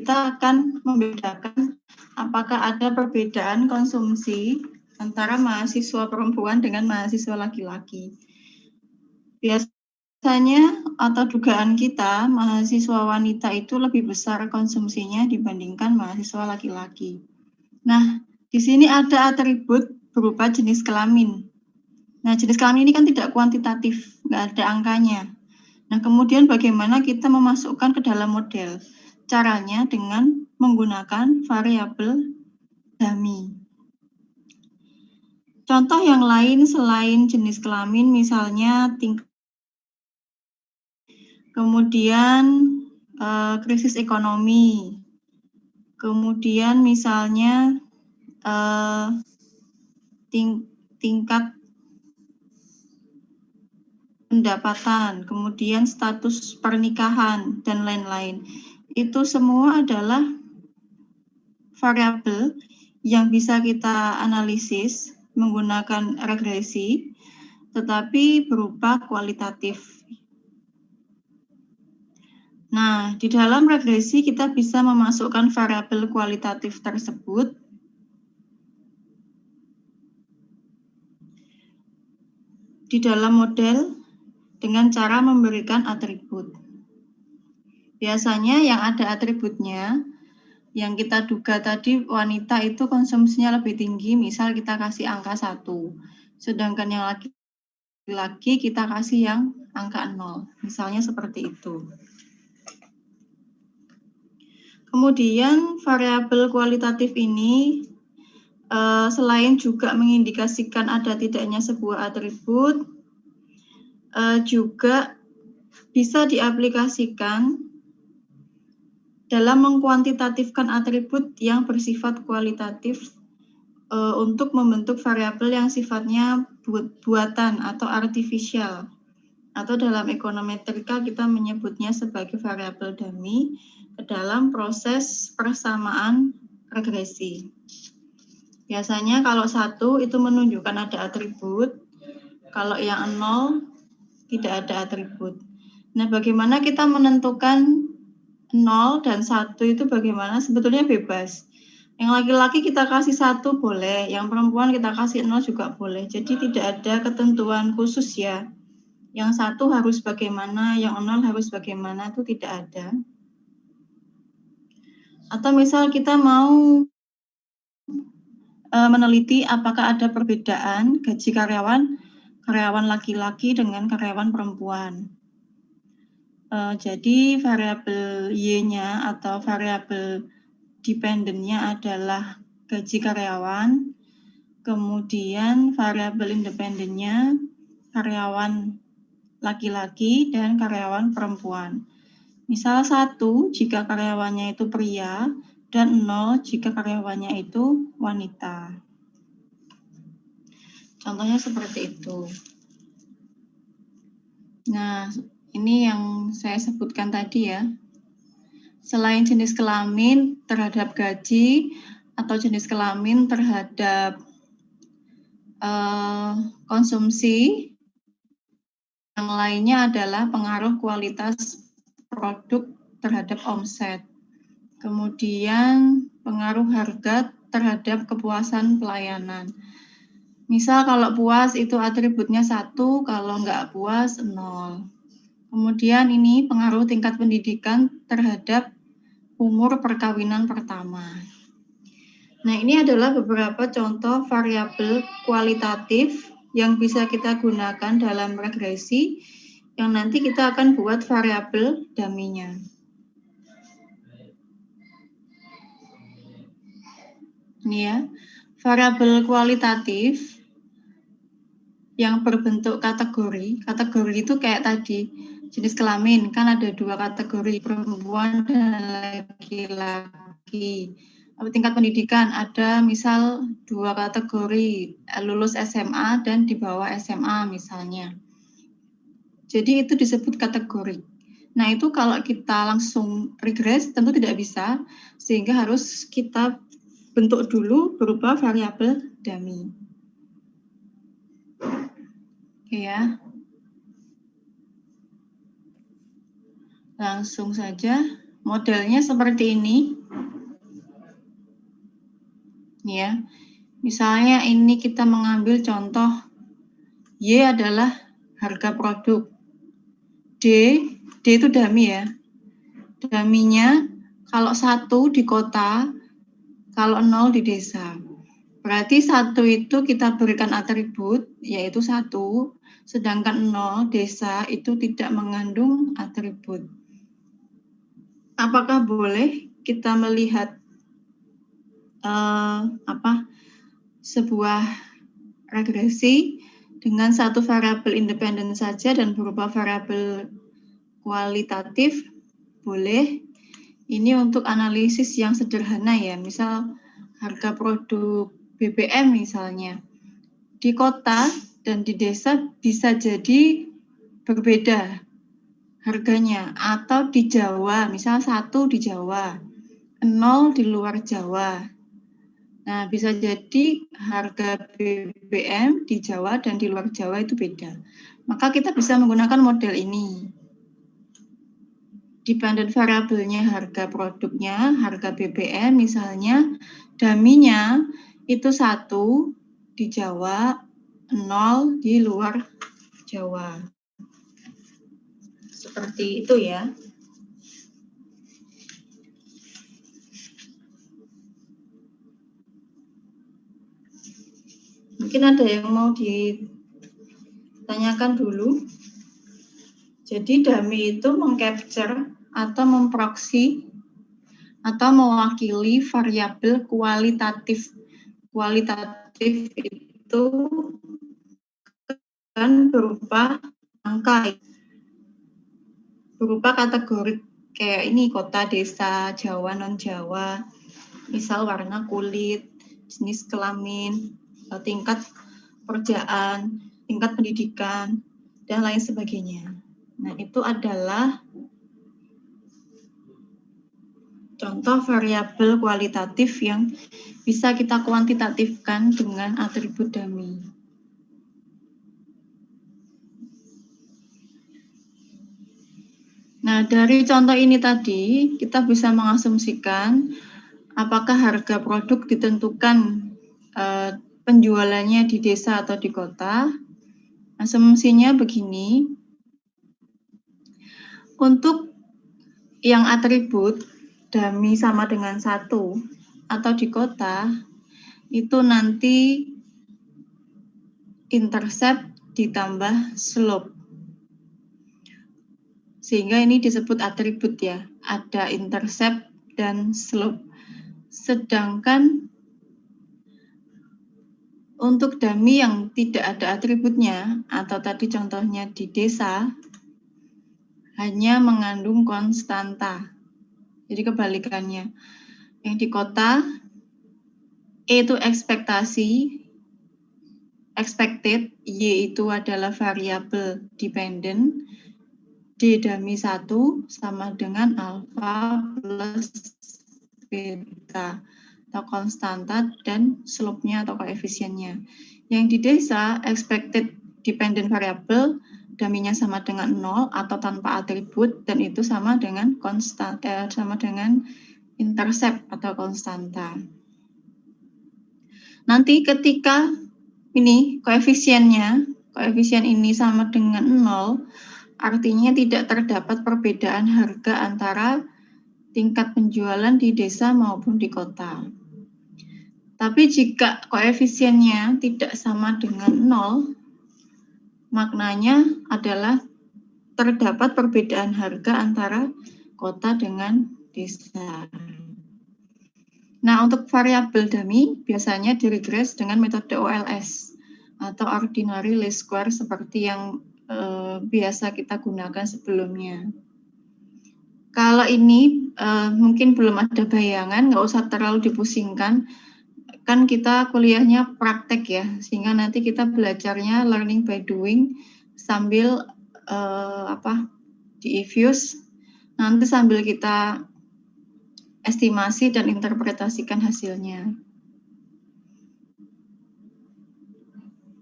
kita akan membedakan apakah ada perbedaan konsumsi antara mahasiswa perempuan dengan mahasiswa laki-laki. Biasanya atau dugaan kita, mahasiswa wanita itu lebih besar konsumsinya dibandingkan mahasiswa laki-laki. Nah, di sini ada atribut berupa jenis kelamin. Nah, jenis kelamin ini kan tidak kuantitatif, nggak ada angkanya. Nah, kemudian bagaimana kita memasukkan ke dalam model? Caranya dengan menggunakan variabel dummy. Contoh yang lain selain jenis kelamin, misalnya kemudian krisis ekonomi, kemudian misalnya tingkat pendapatan, kemudian status pernikahan, dan lain-lain. Itu semua adalah variabel yang bisa kita analisis menggunakan regresi, tetapi berupa kualitatif. Nah, di dalam regresi kita bisa memasukkan variabel kualitatif tersebut di dalam model dengan cara memberikan atribut. Biasanya yang ada atributnya, yang kita duga tadi wanita itu konsumsinya lebih tinggi, misal kita kasih angka 1. Sedangkan yang laki-laki kita kasih yang angka 0. Misalnya seperti itu. Kemudian variabel kualitatif ini selain juga mengindikasikan ada tidaknya sebuah atribut, juga bisa diaplikasikan dalam mengkuantitatifkan atribut yang bersifat kualitatif untuk membentuk variabel yang sifatnya buatan atau artifisial, atau dalam ekonometrika kita menyebutnya sebagai variabel dummy ke dalam proses persamaan regresi. Biasanya kalau 1 itu menunjukkan ada atribut, kalau yang 0 tidak ada atribut. Nah, bagaimana kita menentukan 0 dan 1 itu bagaimana? Sebetulnya bebas. Yang laki-laki kita kasih 1 boleh, yang perempuan kita kasih 0 juga boleh. Jadi tidak ada ketentuan khusus ya. Yang 1 harus bagaimana, yang 0 harus bagaimana, itu tidak ada. Atau misal kita mau meneliti apakah ada perbedaan gaji karyawan laki-laki dengan karyawan perempuan. Jadi variabel Y-nya atau variabel dependennya adalah gaji karyawan, kemudian variabel independennya karyawan laki-laki dan karyawan perempuan. Misal 1 jika karyawannya itu pria dan 0 jika karyawannya itu wanita. Contohnya seperti itu. Nah, ini yang saya sebutkan tadi ya. Selain jenis kelamin terhadap gaji atau jenis kelamin terhadap konsumsi, yang lainnya adalah pengaruh kualitas produk terhadap omset. Kemudian pengaruh harga terhadap kepuasan pelayanan. Misal kalau puas itu atributnya 1, kalau nggak puas 0. Kemudian ini pengaruh tingkat pendidikan terhadap umur perkawinan pertama. Nah, ini adalah beberapa contoh variabel kualitatif yang bisa kita gunakan dalam regresi, yang nanti kita akan buat variabel dummy-nya. Ini ya, variabel kualitatif yang berbentuk kategori. Kategori itu kayak tadi, jenis kelamin, kan ada 2 kategori, perempuan dan laki-laki. Tingkat pendidikan ada misal 2 kategori, lulus SMA dan di bawah SMA misalnya. Jadi itu disebut kategori. Nah, itu kalau kita langsung regres tentu tidak bisa, sehingga harus kita bentuk dulu berupa variabel dummy. Oke ya. Langsung saja. Modelnya seperti ini. Ya. Misalnya ini kita mengambil contoh Y adalah harga produk. D itu dummy ya. Dummy-nya kalau 1 di kota, kalau 0 di desa. Berarti 1 itu kita berikan atribut, yaitu 1, sedangkan 0 desa itu tidak mengandung atribut. Apakah boleh kita melihat sebuah regresi dengan satu variabel independen saja dan berupa variabel kualitatif? Boleh. Ini untuk analisis yang sederhana ya, misal harga produk BBM misalnya. Di kota dan di desa bisa jadi berbeda harganya, atau di Jawa, misal 1 di Jawa, 0 di luar Jawa. Nah, bisa jadi harga BBM di Jawa dan di luar Jawa itu beda. Maka kita bisa menggunakan model ini. Dependent variabelnya harga produknya, harga BBM misalnya, dummy-nya itu 1 di Jawa, 0 di luar Jawa. Seperti itu ya. Mungkin ada yang mau ditanyakan dulu. Jadi dummy itu mengcapture atau memproksi atau mewakili variabel kualitatif. Kualitatif itu kan berupa angka, berupa kategori kayak ini kota, desa, Jawa, non-Jawa, misal warna kulit, jenis kelamin, tingkat pekerjaan, tingkat pendidikan, dan lain sebagainya. Nah, itu adalah contoh variabel kualitatif yang bisa kita kuantitatifkan dengan atribut dummy. Nah, dari contoh ini tadi, kita bisa mengasumsikan apakah harga produk ditentukan penjualannya di desa atau di kota. Asumsinya begini, untuk yang atribut dummy sama dengan 1 atau di kota, itu nanti intercept ditambah slope. Sehingga ini disebut atribut ya, ada intercept dan slope. Sedangkan untuk dummy yang tidak ada atributnya, atau tadi contohnya di desa, hanya mengandung konstanta. Jadi kebalikannya. Yang di kota, E itu ekspektasi, expected, Y itu adalah variabel dependent, D dummy 1 sama dengan alpha plus beta atau konstanta dan slope-nya atau koefisiennya. Yang di desa, expected dependent variable, dummy-nya sama dengan 0 atau tanpa atribut, dan itu sama dengan sama dengan intercept atau konstanta. Nanti ketika ini koefisien ini sama dengan 0, artinya tidak terdapat perbedaan harga antara tingkat penjualan di desa maupun di kota. Tapi jika koefisiennya tidak sama dengan 0, maknanya adalah terdapat perbedaan harga antara kota dengan desa. Nah, untuk variabel dummy biasanya diregres dengan metode OLS atau ordinary least square seperti yang biasa kita gunakan sebelumnya. Kalau ini mungkin belum ada bayangan, nggak usah terlalu dipusingkan. Kan kita kuliahnya praktek ya, sehingga nanti kita belajarnya learning by doing sambil di Evius, nanti sambil kita estimasi dan interpretasikan hasilnya.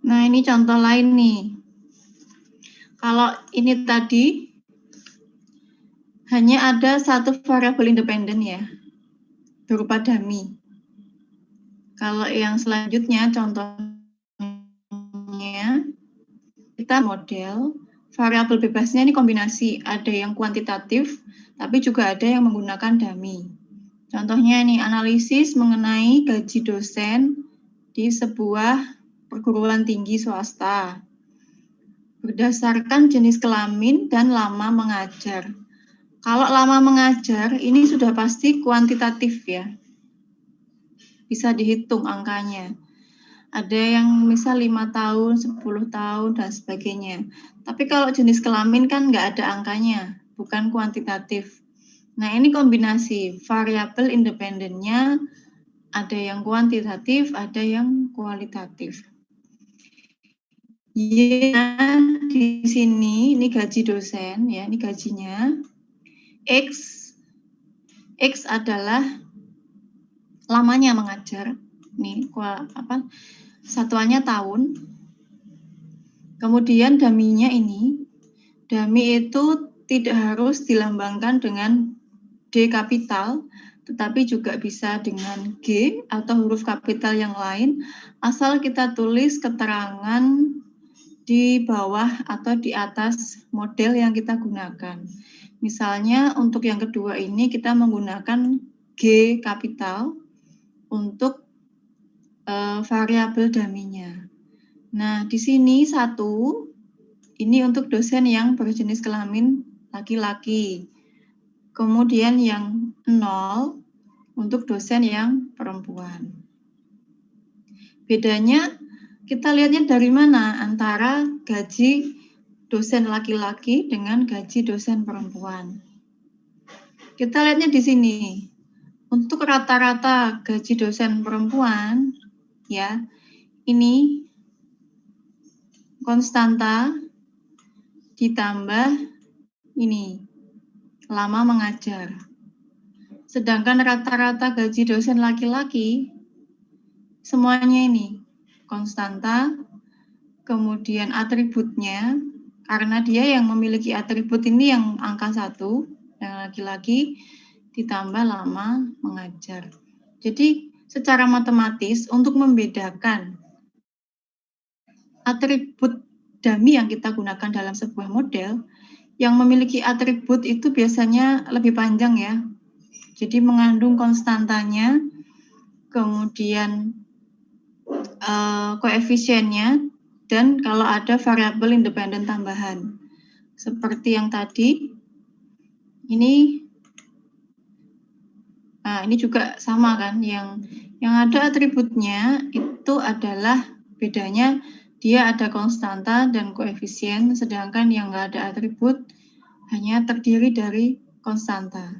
Nah, ini contoh lain nih. Kalau ini tadi hanya ada satu variabel independen ya, berupa dummy. Kalau yang selanjutnya contohnya kita model variabel bebasnya ini kombinasi, ada yang kuantitatif tapi juga ada yang menggunakan dummy. Contohnya ini analisis mengenai gaji dosen di sebuah perguruan tinggi swasta berdasarkan jenis kelamin dan lama mengajar. Kalau lama mengajar ini sudah pasti kuantitatif ya, bisa dihitung angkanya. Ada yang misal 5 tahun, 10 tahun, dan sebagainya. Tapi kalau jenis kelamin kan nggak ada angkanya, bukan kuantitatif. Nah ini kombinasi, variabel independennya ada yang kuantitatif, ada yang kualitatif. Ya, di sini ini gaji dosen ya, ini gajinya. X adalah lamanya mengajar. Nih, satuannya tahun. Kemudian dummy-nya ini, dummy itu tidak harus dilambangkan dengan D kapital, tetapi juga bisa dengan G atau huruf kapital yang lain, asal kita tulis keterangan di bawah atau di atas model yang kita gunakan. Misalnya untuk yang kedua ini kita menggunakan G kapital untuk variabel dummy-nya. Nah, di sini 1, ini untuk dosen yang berjenis kelamin laki-laki. Kemudian yang 0 untuk dosen yang perempuan. Bedanya kita lihatnya dari mana antara gaji dosen laki-laki dengan gaji dosen perempuan. Kita lihatnya di sini. Untuk rata-rata gaji dosen perempuan, ya, ini konstanta ditambah ini lama mengajar. Sedangkan rata-rata gaji dosen laki-laki semuanya ini konstanta, kemudian atributnya, karena dia yang memiliki atribut ini yang angka 1, yang laki-laki, ditambah lama mengajar. Jadi secara matematis untuk membedakan atribut dummy yang kita gunakan dalam sebuah model, yang memiliki atribut itu biasanya lebih panjang ya. Jadi mengandung konstantanya, kemudian koefisiennya, dan kalau ada variabel independen tambahan. Seperti yang tadi, ini juga sama kan, yang ada atributnya itu adalah bedanya dia ada konstanta dan koefisien, sedangkan yang nggak ada atribut hanya terdiri dari konstanta.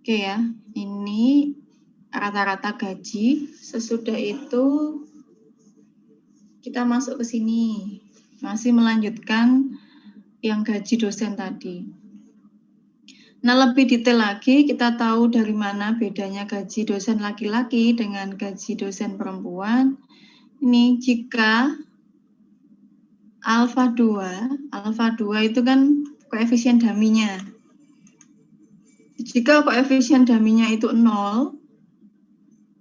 Oke ya, ini rata-rata gaji. Sesudah itu kita masuk ke sini, masih melanjutkan yang gaji dosen tadi. Nah, lebih detail lagi kita tahu dari mana bedanya gaji dosen laki-laki dengan gaji dosen perempuan. Ini jika alfa 2 itu kan koefisien dummy-nya. Jika koefisien dummy-nya itu 0,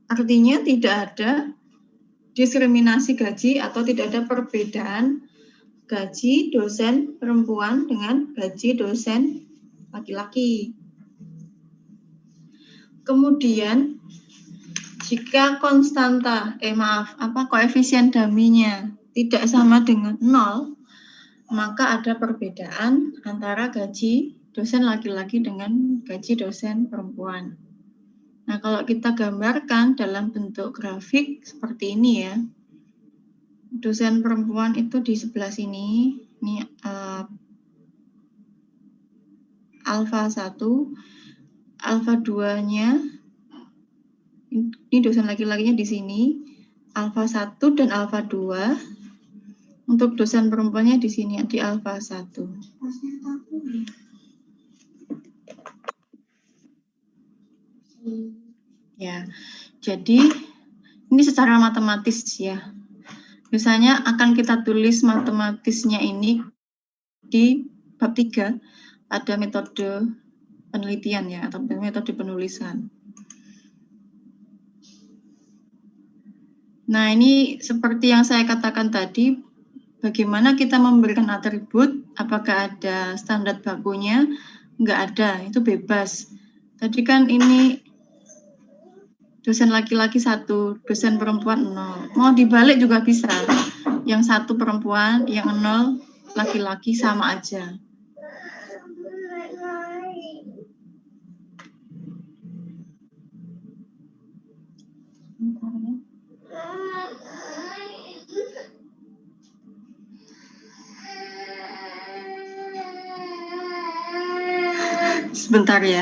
artinya tidak ada diskriminasi gaji atau tidak ada perbedaan gaji dosen perempuan dengan gaji dosen laki-laki. Kemudian jika koefisien dummy-nya tidak sama dengan 0, maka ada perbedaan antara gaji dosen laki-laki dengan gaji dosen perempuan. Nah, kalau kita gambarkan dalam bentuk grafik seperti ini ya, dosen perempuan itu di sebelah sini, ini alfa 1, alfa 2-nya, ini dosen laki-lakinya di sini, alfa 1 dan alfa 2, untuk dosen perempuannya di sini, di alfa 1. Ya, jadi ini secara matematis ya. Biasanya akan kita tulis matematisnya ini di bab 3. pada metode penelitian ya, atau metode penulisan. Nah, ini seperti yang saya katakan tadi, bagaimana kita memberikan atribut, apakah ada standar bakunya? Nggak ada, itu bebas. Tadi kan ini dosen laki-laki 1, dosen perempuan 0. Mau dibalik juga bisa. Yang 1 perempuan, yang 0 laki-laki sama aja. Sebentar ya.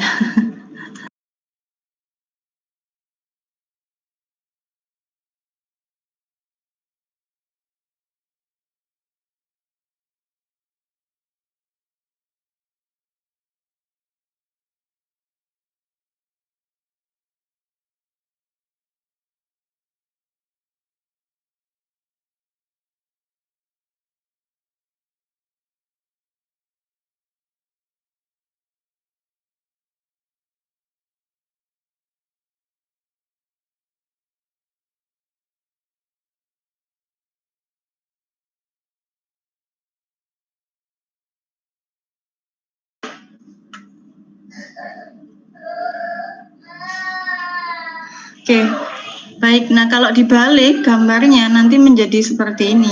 Oke, baik. Nah, kalau dibalik gambarnya nanti menjadi seperti ini.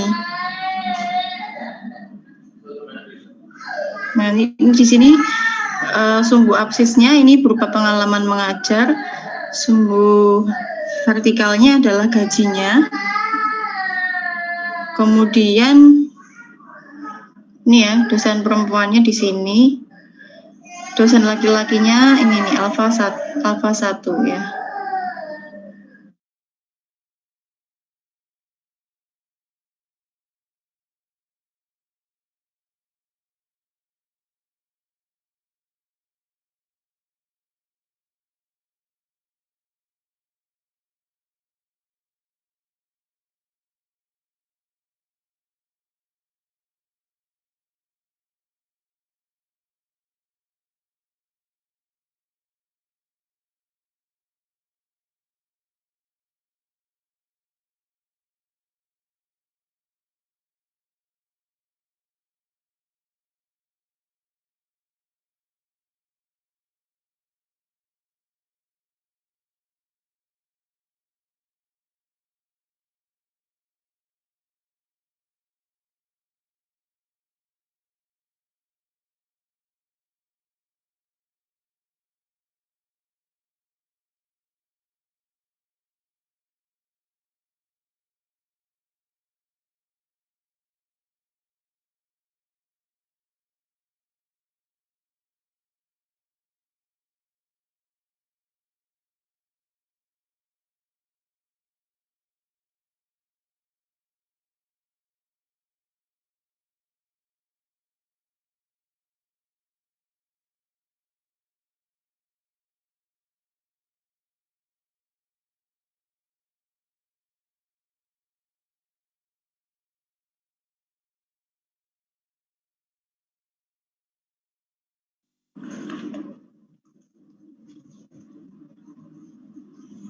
Nah, ini di sini sumbu absisnya ini berupa pengalaman mengajar, sumbu vertikalnya adalah gajinya. Kemudian ini ya, dosen perempuannya di sini. Dosen laki-lakinya ini nih alfa 1 ya.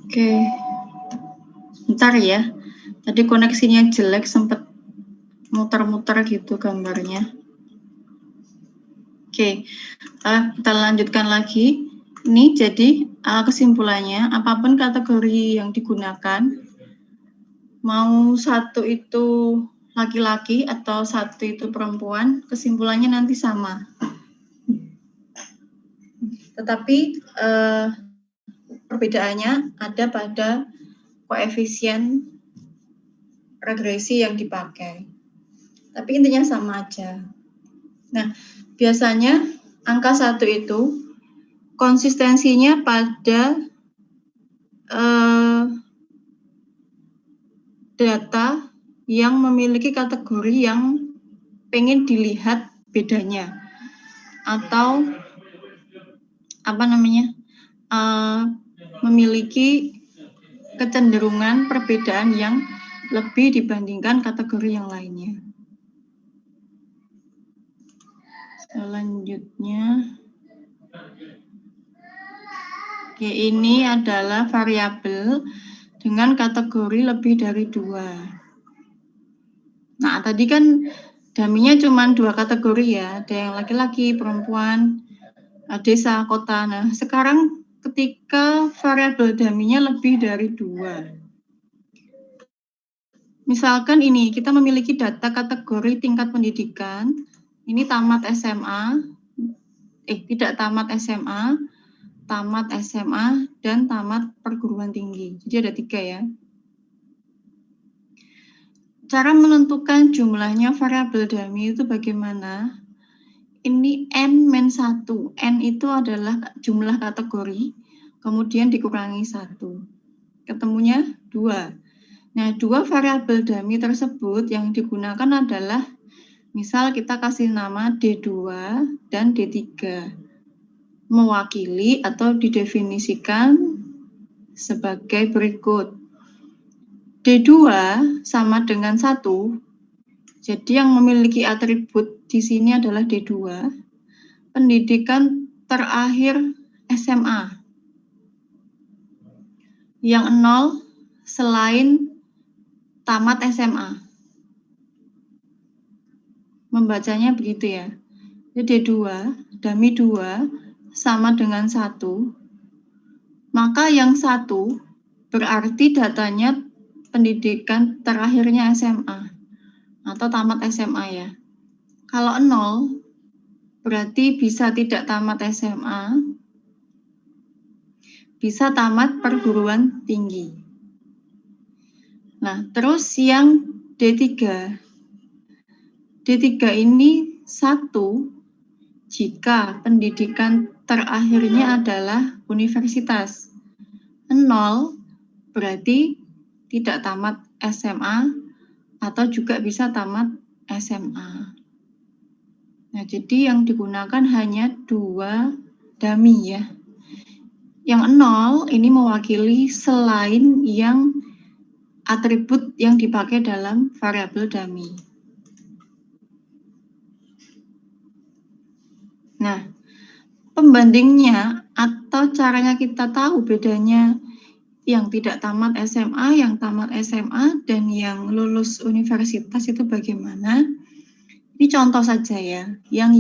Oke, bentar ya. Tadi koneksinya jelek, sempat muter-muter gitu gambarnya. Oke, kita lanjutkan lagi. Ini jadi kesimpulannya, apapun kategori yang digunakan, mau 1 itu laki-laki atau 1 itu perempuan, kesimpulannya nanti sama. Tetapi perbedaannya ada pada koefisien regresi yang dipakai. Tapi intinya sama aja. Nah, biasanya angka 1 itu konsistensinya pada data yang memiliki kategori yang pengen dilihat bedanya, atau memiliki kecenderungan perbedaan yang lebih dibandingkan kategori yang lainnya. Selanjutnya, oke, ini adalah variabel dengan kategori lebih dari 2. Nah, tadi kan daminya cuma 2 kategori ya, ada yang laki-laki, perempuan, desa, kota. Nah, sekarang ketika variabel daminya lebih dari 2. Misalkan ini, kita memiliki data kategori tingkat pendidikan, ini tamat SMA, tidak tamat SMA, tamat SMA, dan tamat perguruan tinggi. Jadi ada 3 ya. Cara menentukan jumlahnya variabel dummy itu bagaimana? Ini N-1. N itu adalah jumlah kategori, kemudian dikurangi 1. Ketemunya 2. Nah, 2 variabel dummy tersebut yang digunakan adalah, misal kita kasih nama D2 dan D3. Mewakili atau didefinisikan sebagai berikut. D2 sama dengan 1, jadi yang memiliki atribut di sini adalah D2, pendidikan terakhir SMA. Yang 0 selain tamat SMA. Membacanya begitu ya. Jadi D2, dummy 2 sama dengan 1, maka yang 1 berarti datanya pendidikan terakhirnya SMA atau tamat SMA ya. Kalau 0 berarti bisa tidak tamat SMA, bisa tamat perguruan tinggi. Nah, terus yang D3. D3 ini 1 jika pendidikan terakhirnya adalah universitas. 0 berarti tidak tamat SMA atau juga bisa tamat SMA. Nah, jadi yang digunakan hanya 2 dummy ya. Yang 0 ini mewakili selain yang atribut yang dipakai dalam variabel dummy. Nah, pembandingnya atau caranya kita tahu bedanya yang tidak tamat SMA, yang tamat SMA, dan yang lulus universitas itu bagaimana? Ini contoh saja ya. Yang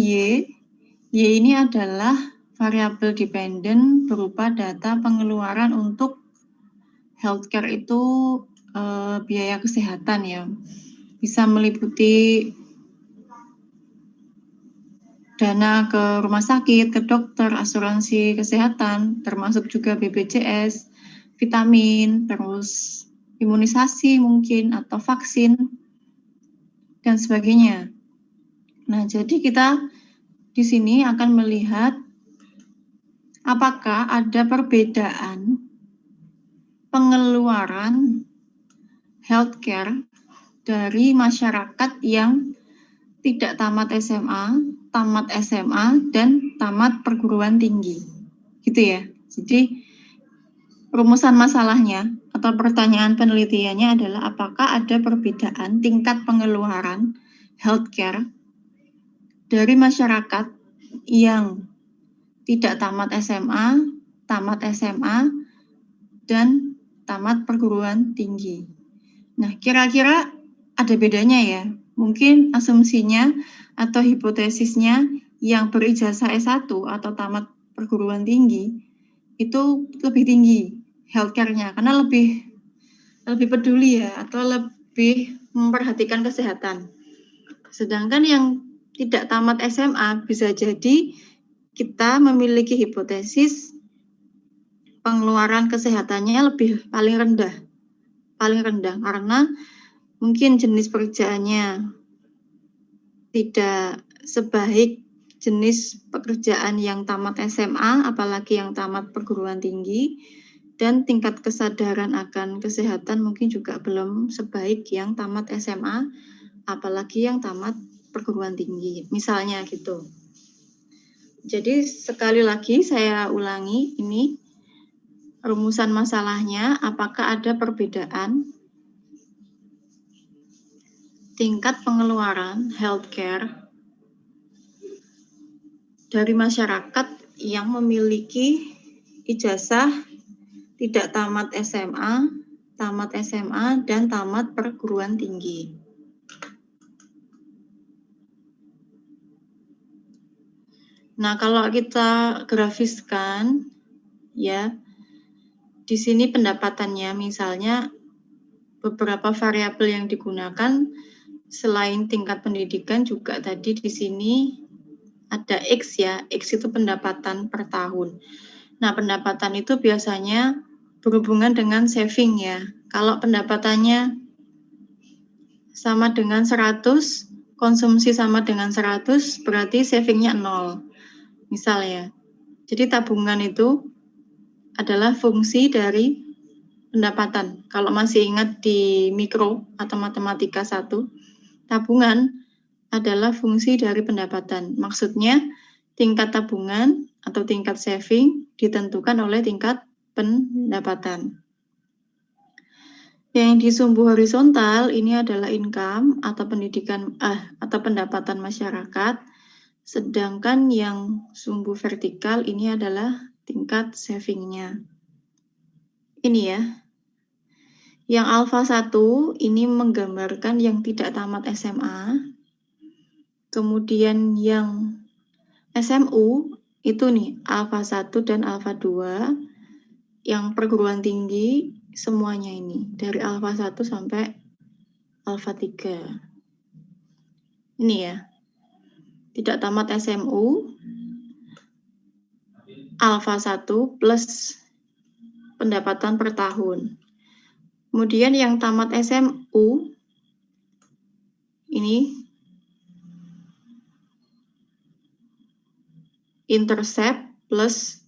Y ini adalah variabel dependen berupa data pengeluaran untuk healthcare itu biaya kesehatan ya. Bisa meliputi dana ke rumah sakit, ke dokter, asuransi kesehatan, termasuk juga BPJS, vitamin, terus imunisasi mungkin, atau vaksin, dan sebagainya. Nah, jadi kita di sini akan melihat apakah ada perbedaan pengeluaran healthcare dari masyarakat yang tidak tamat SMA, dan tamat perguruan tinggi. Gitu ya. Jadi rumusan masalahnya atau pertanyaan penelitiannya adalah apakah ada perbedaan tingkat pengeluaran healthcare dari masyarakat yang tidak tamat SMA, dan tamat perguruan tinggi. Nah, kira-kira ada bedanya ya. Mungkin asumsinya atau hipotesisnya yang berijazah S1 atau tamat perguruan tinggi itu lebih tinggi healthcare-nya karena lebih peduli ya atau lebih memperhatikan kesehatan. Sedangkan yang tidak tamat SMA bisa jadi kita memiliki hipotesis pengeluaran kesehatannya paling rendah karena mungkin jenis pekerjaannya tidak sebaik jenis pekerjaan yang tamat SMA, apalagi yang tamat perguruan tinggi, dan tingkat kesadaran akan kesehatan mungkin juga belum sebaik yang tamat SMA, apalagi yang tamat perguruan tinggi, misalnya gitu. Jadi sekali lagi saya ulangi ini rumusan masalahnya, apakah ada perbedaan tingkat pengeluaran healthcare dari masyarakat yang memiliki ijazah tidak tamat SMA, dan tamat perguruan tinggi. Nah, kalau kita grafiskan, ya, di sini pendapatannya, misalnya beberapa variabel yang digunakan selain tingkat pendidikan juga tadi di sini ada X ya, X itu pendapatan per tahun. Nah, pendapatan itu biasanya berhubungan dengan saving ya. Kalau pendapatannya sama dengan 100, konsumsi sama dengan 100, berarti savingnya 0. Misalnya. Jadi tabungan itu adalah fungsi dari pendapatan. Kalau masih ingat di mikro atau matematika 1, tabungan adalah fungsi dari pendapatan. Maksudnya tingkat tabungan atau tingkat saving ditentukan oleh tingkat pendapatan. Yang di sumbu horizontal ini adalah income atau pendidikan atau pendapatan masyarakat, sedangkan yang sumbu vertikal ini adalah tingkat savingnya. Ini ya. Yang alfa 1 ini menggambarkan yang tidak tamat SMA. Kemudian yang SMU itu nih alfa 1 dan alfa 2. Yang perguruan tinggi semuanya ini dari alfa 1 sampai alfa 3. Ini ya. Tidak tamat SMU alfa 1 plus pendapatan per tahun. Kemudian yang tamat SMU ini intercept plus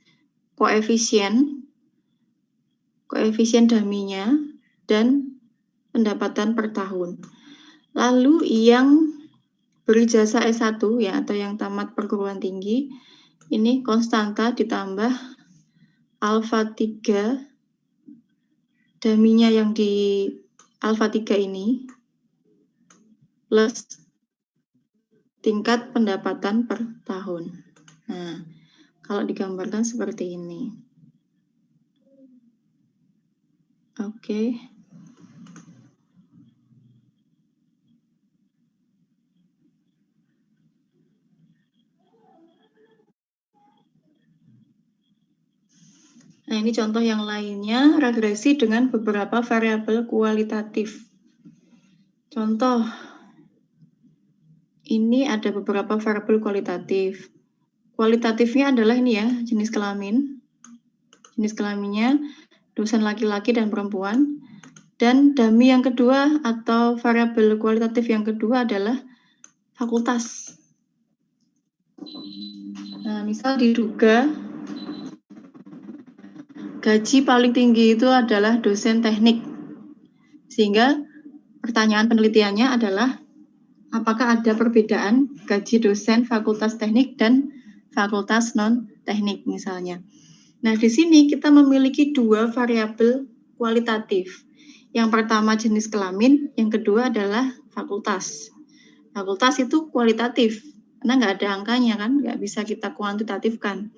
koefisien daminya dan pendapatan per tahun. Lalu yang berijazah S1 ya atau yang tamat perguruan tinggi ini konstanta ditambah alfa 3 daminya yang di alfa 3 ini plus tingkat pendapatan per tahun. Nah, kalau digambarkan seperti ini. Oke. Nah, ini contoh yang lainnya, regresi dengan beberapa variabel kualitatif. Contoh, ini ada beberapa variabel kualitatif. Kualitatifnya adalah ini ya, jenis kelamin. Jenis kelaminnya dosen laki-laki dan perempuan. Dan dummy yang kedua atau variabel kualitatif yang kedua adalah fakultas. Nah, misal diduga gaji paling tinggi itu adalah dosen teknik. Sehingga pertanyaan penelitiannya adalah apakah ada perbedaan gaji dosen fakultas teknik dan fakultas non-teknik misalnya. Nah, di sini kita memiliki dua variabel kualitatif. Yang pertama jenis kelamin, yang kedua adalah fakultas. Fakultas itu kualitatif, karena nggak ada angkanya kan, nggak bisa kita kuantitatifkan.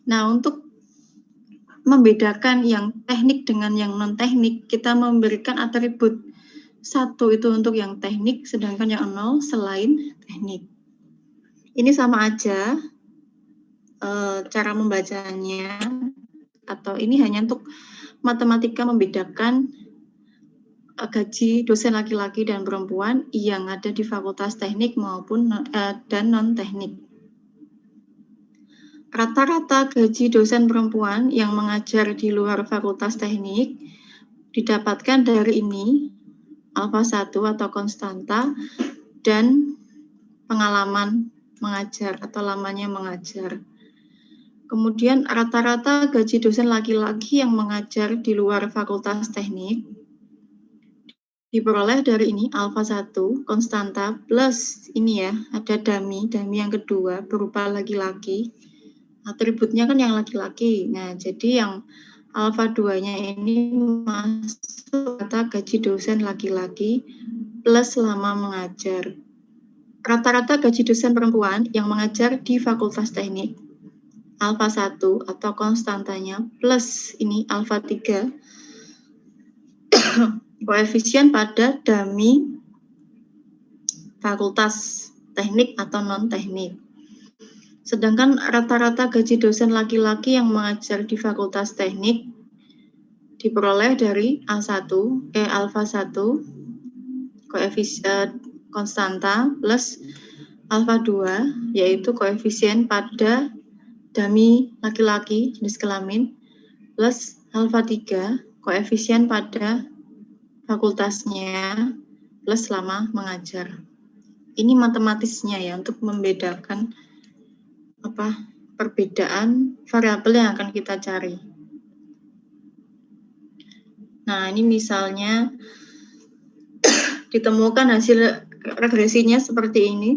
Nah, untuk membedakan yang teknik dengan yang non-teknik, kita memberikan atribut 1 itu untuk yang teknik, sedangkan yang 0 selain teknik. Ini sama aja cara membacanya, atau ini hanya untuk matematika membedakan gaji dosen laki-laki dan perempuan yang ada di fakultas teknik maupun dan non-teknik. Rata-rata gaji dosen perempuan yang mengajar di luar fakultas teknik didapatkan dari ini, alfa 1 atau konstanta, dan pengalaman mengajar atau lamanya mengajar. Kemudian rata-rata gaji dosen laki-laki yang mengajar di luar fakultas teknik diperoleh dari ini, alfa 1, konstanta, plus ini ya, ada dummy yang kedua berupa laki-laki. Atributnya kan yang laki-laki. Nah, jadi yang alfa 2-nya ini masuk kata gaji dosen laki-laki plus lama mengajar. rata-rata gaji dosen perempuan yang mengajar di Fakultas Teknik alfa 1 atau konstantanya plus ini alfa 3 koefisien pada dummy fakultas teknik atau non-teknik. Sedangkan rata-rata gaji dosen laki-laki yang mengajar di Fakultas Teknik diperoleh dari alfa 1 koefisien konstanta plus alfa 2 yaitu koefisien pada dummy laki-laki jenis kelamin plus alfa 3 koefisien pada fakultasnya plus selama mengajar. Ini matematisnya ya untuk membedakan perbedaan variabel yang akan kita cari. Nah, ini misalnya ditemukan hasil regresinya seperti ini.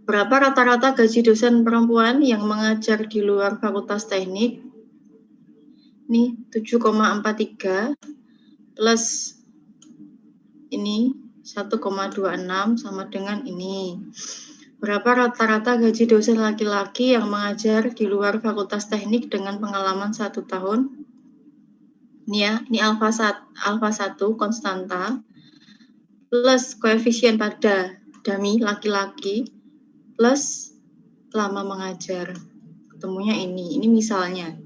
Berapa rata-rata gaji dosen perempuan yang mengajar di luar Fakultas Teknik? Ini 7,43 plus ini 1,26 sama dengan ini. Berapa rata-rata gaji dosen laki-laki yang mengajar di luar Fakultas Teknik dengan pengalaman 1 tahun? Ini ya, ini alfa 1 konstanta plus koefisien pada dummy laki-laki plus lama mengajar. Ketemunya ini misalnya.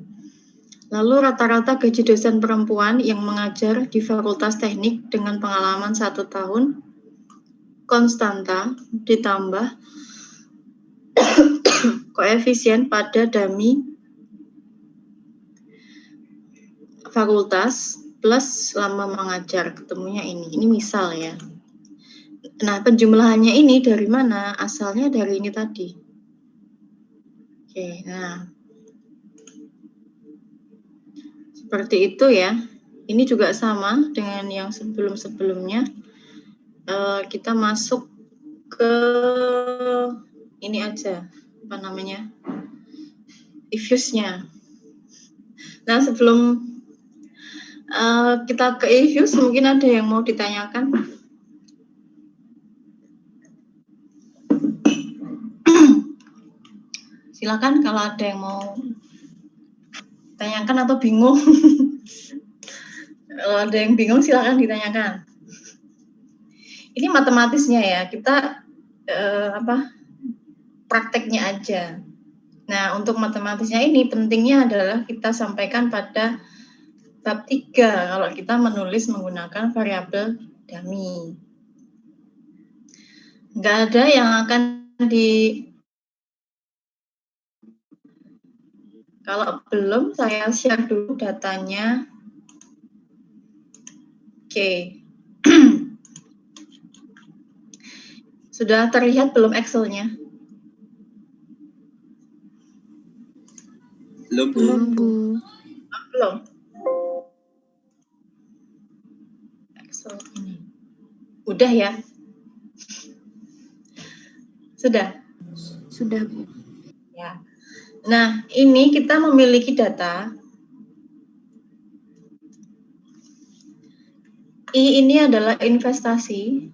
Lalu rata-rata gaji dosen perempuan yang mengajar di Fakultas Teknik dengan pengalaman 1 tahun konstanta ditambah koefisien pada dummy fakultas plus lama mengajar. Ketemunya ini misal ya. Nah, penjumlahannya ini dari mana? Asalnya dari ini tadi. Oke, nah. Seperti itu ya. Ini juga sama dengan yang sebelum-sebelumnya. Kita masuk ke ini aja, Ifuse-nya. Nah, sebelum kita ke Ifuse, mungkin ada yang mau ditanyakan? Silakan kalau ada yang mau tanyakan atau bingung. Kalau ada yang bingung silakan ditanyakan. Ini matematisnya ya, kita prakteknya aja. Nah, untuk matematisnya ini pentingnya adalah kita sampaikan pada bab 3 kalau kita menulis menggunakan variabel dummy. Nggak ada yang akan kalau belum, saya share dulu datanya. Oke. Sudah terlihat belum Excel-nya? Belum, Bu. Belum. Excel ini. Udah ya? Sudah? Sudah, Bu. Ya. Nah, ini kita memiliki data. I ini adalah investasi.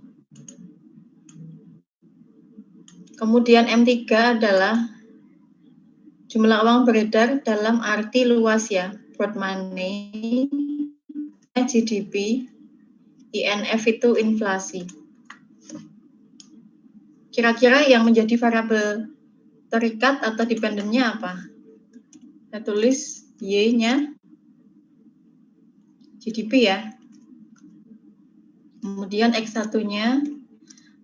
Kemudian M3 adalah jumlah uang beredar dalam arti luas ya. Broad money, GDP, INF itu inflasi. Kira-kira yang menjadi variabel terikat atau dependennya apa? Saya tulis Y-nya GDP ya. Kemudian X1-nya,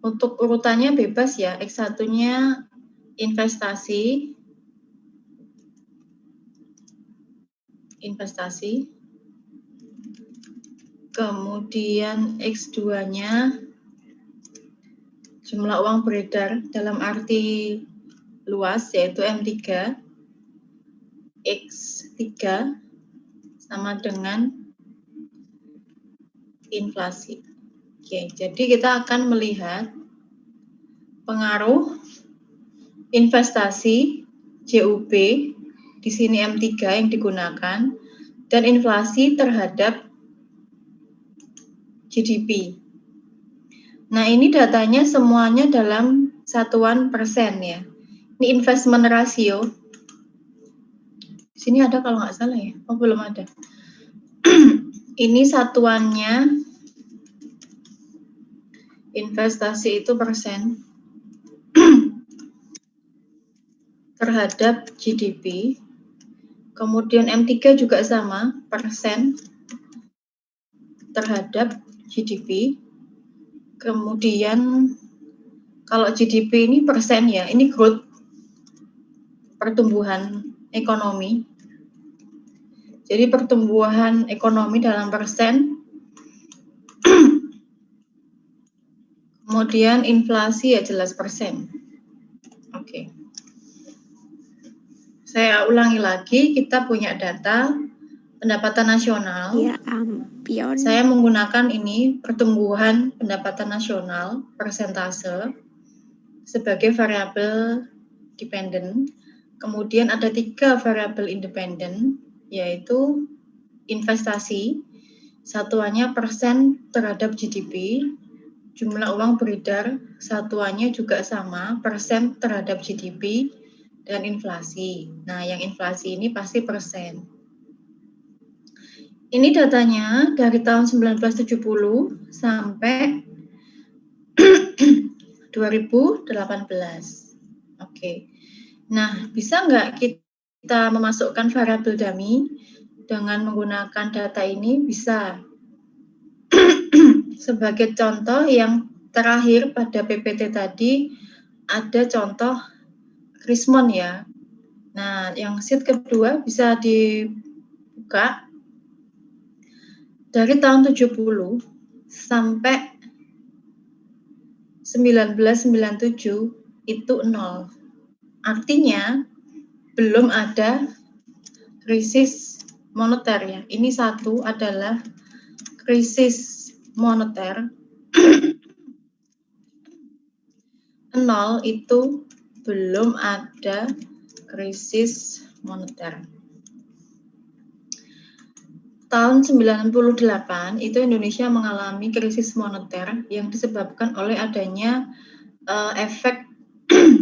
untuk urutannya bebas ya. X1-nya investasi. Kemudian X2-nya jumlah uang beredar dalam arti luas yaitu M3. X3 sama dengan inflasi. Oke, jadi kita akan melihat pengaruh investasi JUP, di sini M3 yang digunakan, dan inflasi terhadap GDP. Nah, ini datanya semuanya dalam satuan persen ya. Ini investment ratio. Di sini ada kalau nggak salah ya. Oh, belum ada. Ini satuannya investasi itu persen terhadap GDP. Kemudian M3 juga sama, persen terhadap GDP. Kemudian kalau GDP ini persen ya, ini growth, pertumbuhan ekonomi. Jadi pertumbuhan ekonomi dalam persen. Kemudian inflasi ya jelas persen. Oke. Saya ulangi lagi, kita punya data pendapatan nasional. Ya ampun. Saya menggunakan ini pertumbuhan pendapatan nasional persentase sebagai variabel dependen. Kemudian ada 3 variabel independen, yaitu investasi, satuannya persen terhadap GDP, jumlah uang beredar, satuannya juga sama, persen terhadap GDP, dan inflasi. Nah, yang inflasi ini pasti persen. Ini datanya dari tahun 1970 sampai 2018. Oke. Nah, bisa nggak kita memasukkan variabel dummy dengan menggunakan data ini? Bisa. Sebagai contoh yang terakhir pada PPT tadi, ada contoh Krismon ya. Nah, yang sheet kedua bisa dibuka. Dari tahun 70 sampai 1997 itu 0. Artinya belum ada krisis moneter ya. Ini satu adalah krisis moneter. 0 itu belum ada krisis moneter. Tahun 98 itu Indonesia mengalami krisis moneter yang disebabkan oleh adanya efek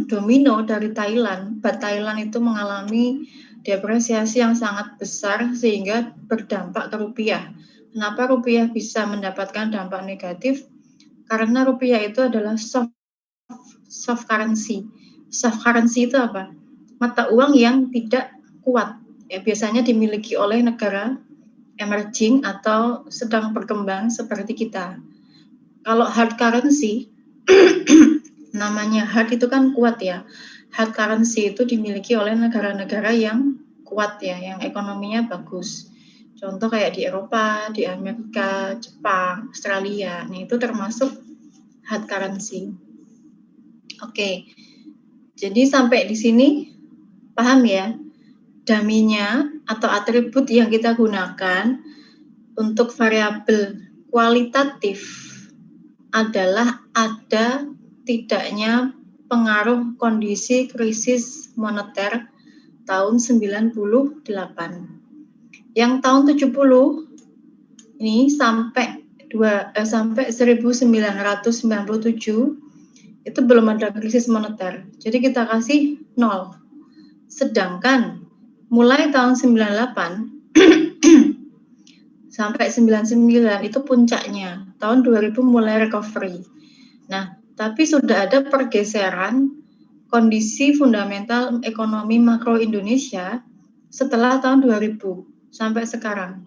domino dari Thailand. Thailand itu mengalami depresiasi yang sangat besar sehingga berdampak ke rupiah. Kenapa rupiah bisa mendapatkan dampak negatif? Karena rupiah itu adalah soft currency. Soft currency itu apa? Mata uang yang tidak kuat. Ya, biasanya dimiliki oleh negara emerging atau sedang berkembang seperti kita. Kalau hard currency, namanya hard itu kan kuat ya. Hard currency itu dimiliki oleh negara-negara yang kuat ya, yang ekonominya bagus. Contoh kayak di Eropa, di Amerika, Jepang, Australia. Nah, itu termasuk hard currency. Oke. Jadi sampai di sini paham ya? Dummy-nya atau atribut yang kita gunakan untuk variabel kualitatif adalah ada tidaknya pengaruh kondisi krisis moneter tahun 98. Yang tahun 70 ini sampai 1997 itu belum ada krisis moneter. Jadi kita kasih 0. Sedangkan mulai tahun 98 sampai 99 itu puncaknya. Tahun 2000 mulai recovery. Nah, tapi sudah ada pergeseran kondisi fundamental ekonomi makro Indonesia setelah tahun 2000 sampai sekarang.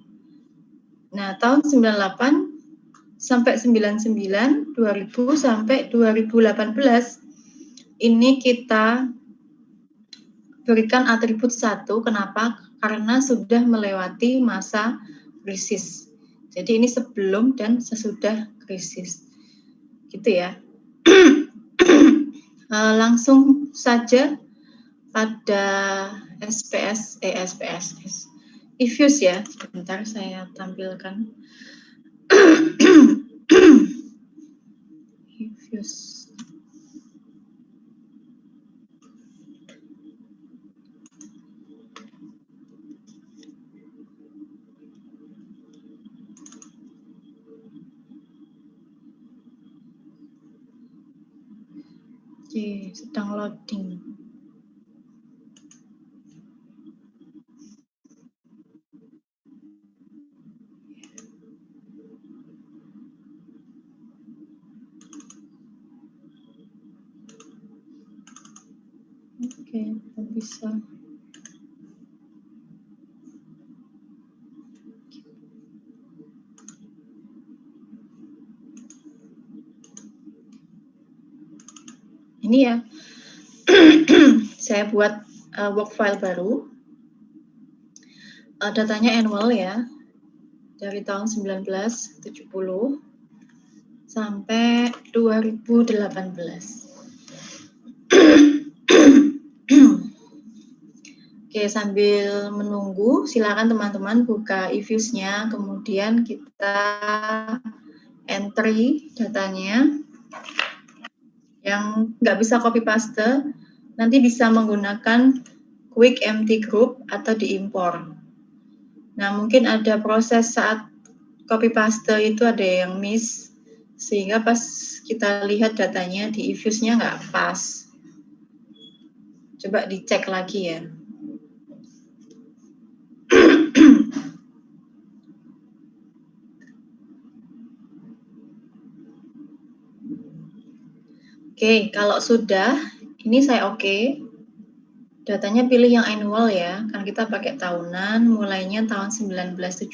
Nah, tahun 98 sampai 99, 2000 sampai 2018 ini kita berikan atribut 1. Kenapa? Karena sudah melewati masa krisis. Jadi ini sebelum dan sesudah krisis. Gitu ya. Langsung saja pada SPS. Ifuse ya. Sebentar saya tampilkan. Ifuse. Oke, sedang loading. Oke, belum bisa. Ini ya, saya buat work file baru. Datanya annual ya, dari tahun 1970 sampai 2018. Oke, sambil menunggu, silakan teman-teman buka eViews-nya, kemudian kita entry datanya. Yang nggak bisa copy paste, nanti bisa menggunakan Quick Empty Group atau diimpor. Nah, mungkin ada proses saat copy paste itu ada yang miss, sehingga pas kita lihat datanya di eViews-nya nggak pas. Coba dicek lagi ya. Oke, kalau sudah, ini saya oke. Datanya pilih yang annual ya, kan kita pakai tahunan, mulainya tahun 1970,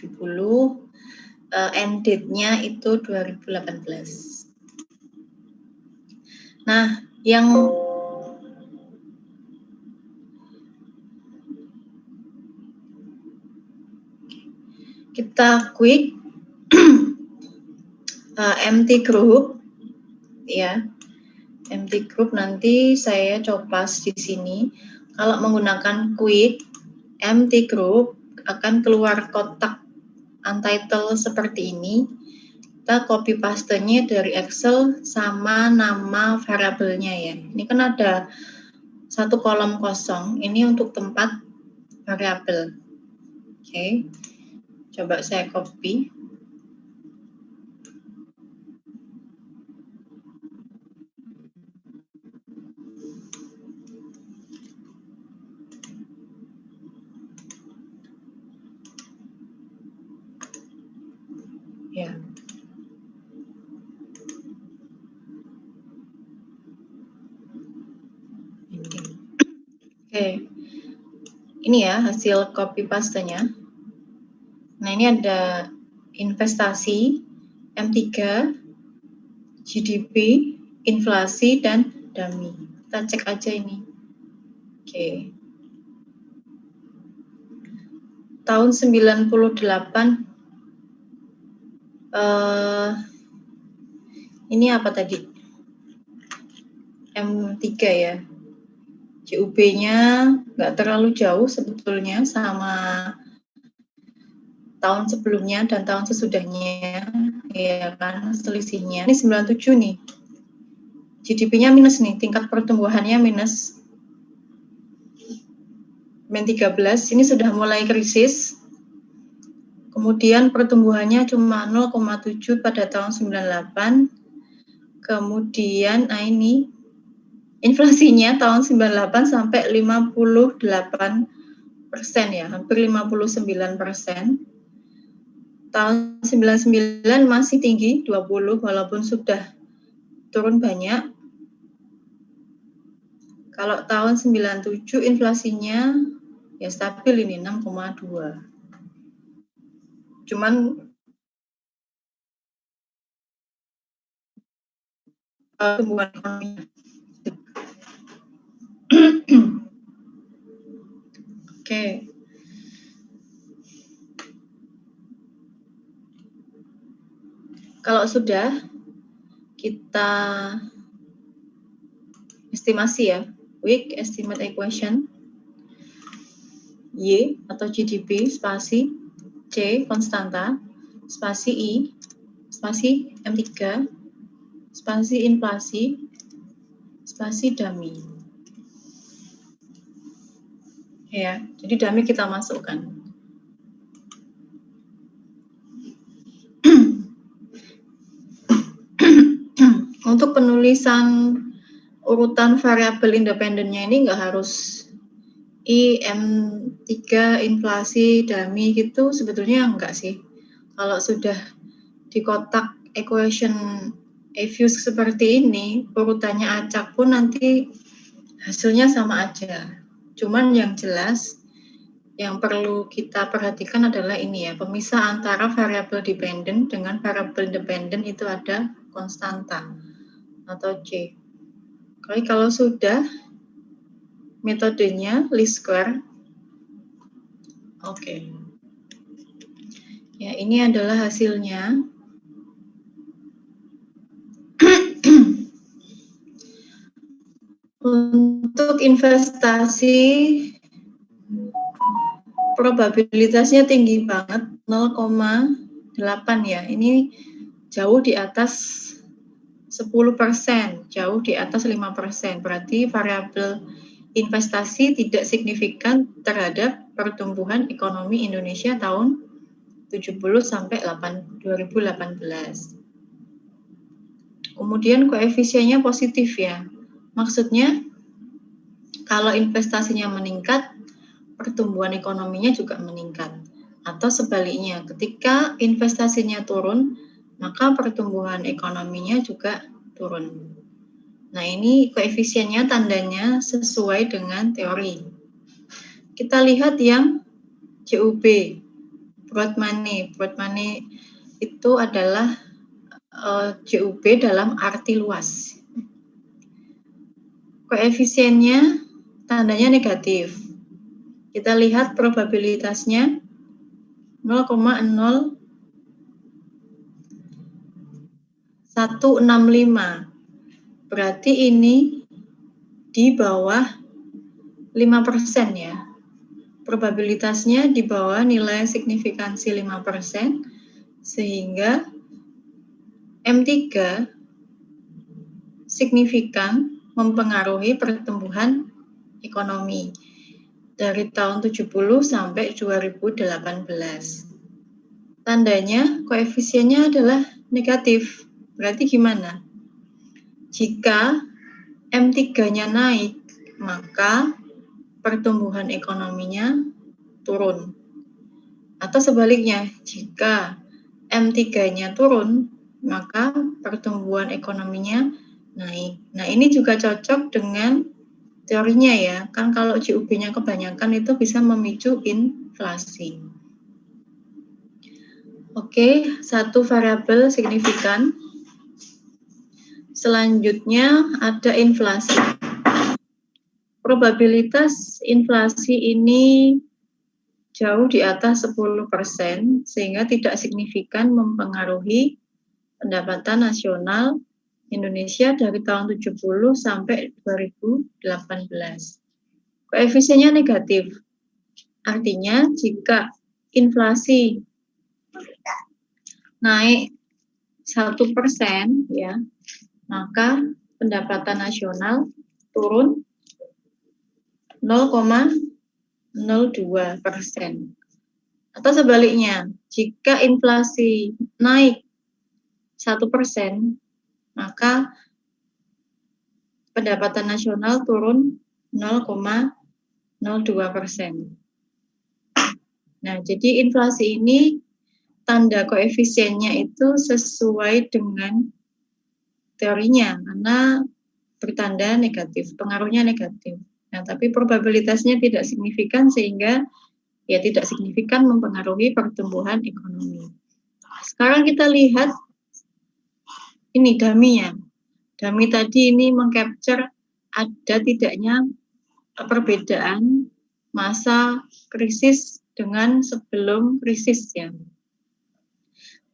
end date-nya itu 2018. Nah, yang kita quick empty group ya. Empty group nanti saya copas di sini. Kalau menggunakan quick empty group akan keluar kotak untitled seperti ini. Kita copy paste-nya dari Excel sama nama variabelnya ya. Ini kan ada satu kolom kosong. Ini untuk tempat variabel. Oke. Coba saya copy. Ya. Oke. Ini ya hasil copy paste-nya. Nah, ini ada investasi, M3, GDP, inflasi, dan dummy. Kita cek aja ini. Oke. Tahun 98, ini apa tadi? M3 ya. CUB-nya nggak terlalu jauh sebetulnya sama tahun sebelumnya dan tahun sesudahnya, ya kan, selisihnya. Ini 97 nih. GDP-nya minus nih, tingkat pertumbuhannya minus. -13, ini sudah mulai krisis. Kemudian pertumbuhannya cuma 0,7 pada tahun 98. Kemudian, ini inflasinya tahun 98 sampai 58% ya, hampir 59%. Tahun 99 masih tinggi, 20, walaupun sudah turun banyak. Kalau tahun 97 inflasinya ya stabil ini 6,2. Cuman pertumbuhan ekonominya. Oke. Kalau sudah kita estimasi ya, quick estimate equation, Y atau GDP spasi C konstanta, spasi I, spasi M3, spasi inflasi, spasi dummy. Ya, jadi dummy kita masukkan. Untuk penulisan urutan variabel independennya ini nggak harus I, M3, inflasi, dummy gitu, sebetulnya enggak sih. Kalau sudah di kotak equation Avius seperti ini, urutannya acak pun nanti hasilnya sama aja. Cuman yang jelas, yang perlu kita perhatikan adalah ini ya, pemisah antara variabel dependent dengan variabel dependent itu ada konstanta atau C. Kalau sudah metodenya least square, oke. Ya, ini adalah hasilnya. Untuk investasi probabilitasnya tinggi banget, 0,8 ya. Ini jauh di atas 10%, jauh di atas 5%. Berarti variabel investasi tidak signifikan terhadap pertumbuhan ekonomi Indonesia tahun 70 sampai 2018. Kemudian koefisiennya positif ya. Maksudnya kalau investasinya meningkat, pertumbuhan ekonominya juga meningkat. Atau sebaliknya, ketika investasinya turun, maka pertumbuhan ekonominya juga turun. Nah, ini koefisiennya tandanya sesuai dengan teori. Kita lihat yang CUB, broad money. Broad money itu adalah CUB dalam arti luas. Koefisiennya tandanya negatif. Kita lihat probabilitasnya 0,0165. Berarti ini di bawah 5% ya. Probabilitasnya di bawah nilai signifikansi 5%, sehingga M3 signifikan mempengaruhi pertumbuhan ekonomi dari tahun 70 sampai 2018. Tandanya koefisiennya adalah negatif. Berarti gimana? Jika M3-nya naik, maka pertumbuhan ekonominya turun. Atau sebaliknya, jika M3-nya turun, maka pertumbuhan ekonominya naik. Nah, ini juga cocok dengan teorinya ya. Kan kalau CUB-nya kebanyakan itu bisa memicu inflasi. Oke, satu variabel signifikan. Selanjutnya ada inflasi. Probabilitas inflasi ini jauh di atas 10%, sehingga tidak signifikan mempengaruhi pendapatan nasional Indonesia dari tahun 70 sampai 2018. Koefisiennya negatif. Artinya jika inflasi naik 1% ya, maka pendapatan nasional turun 0,02%. Atau sebaliknya, jika inflasi naik 1%, maka pendapatan nasional turun 0,02%. Nah, jadi inflasi ini tanda koefisiennya itu sesuai dengan teorinya, karena bertanda negatif, pengaruhnya negatif. Nah, tapi probabilitasnya tidak signifikan, sehingga ya tidak signifikan mempengaruhi pertumbuhan ekonomi. Sekarang kita lihat ini dummy-nya. Dummy tadi ini mengcapture ada tidaknya perbedaan masa krisis dengan sebelum krisis ya.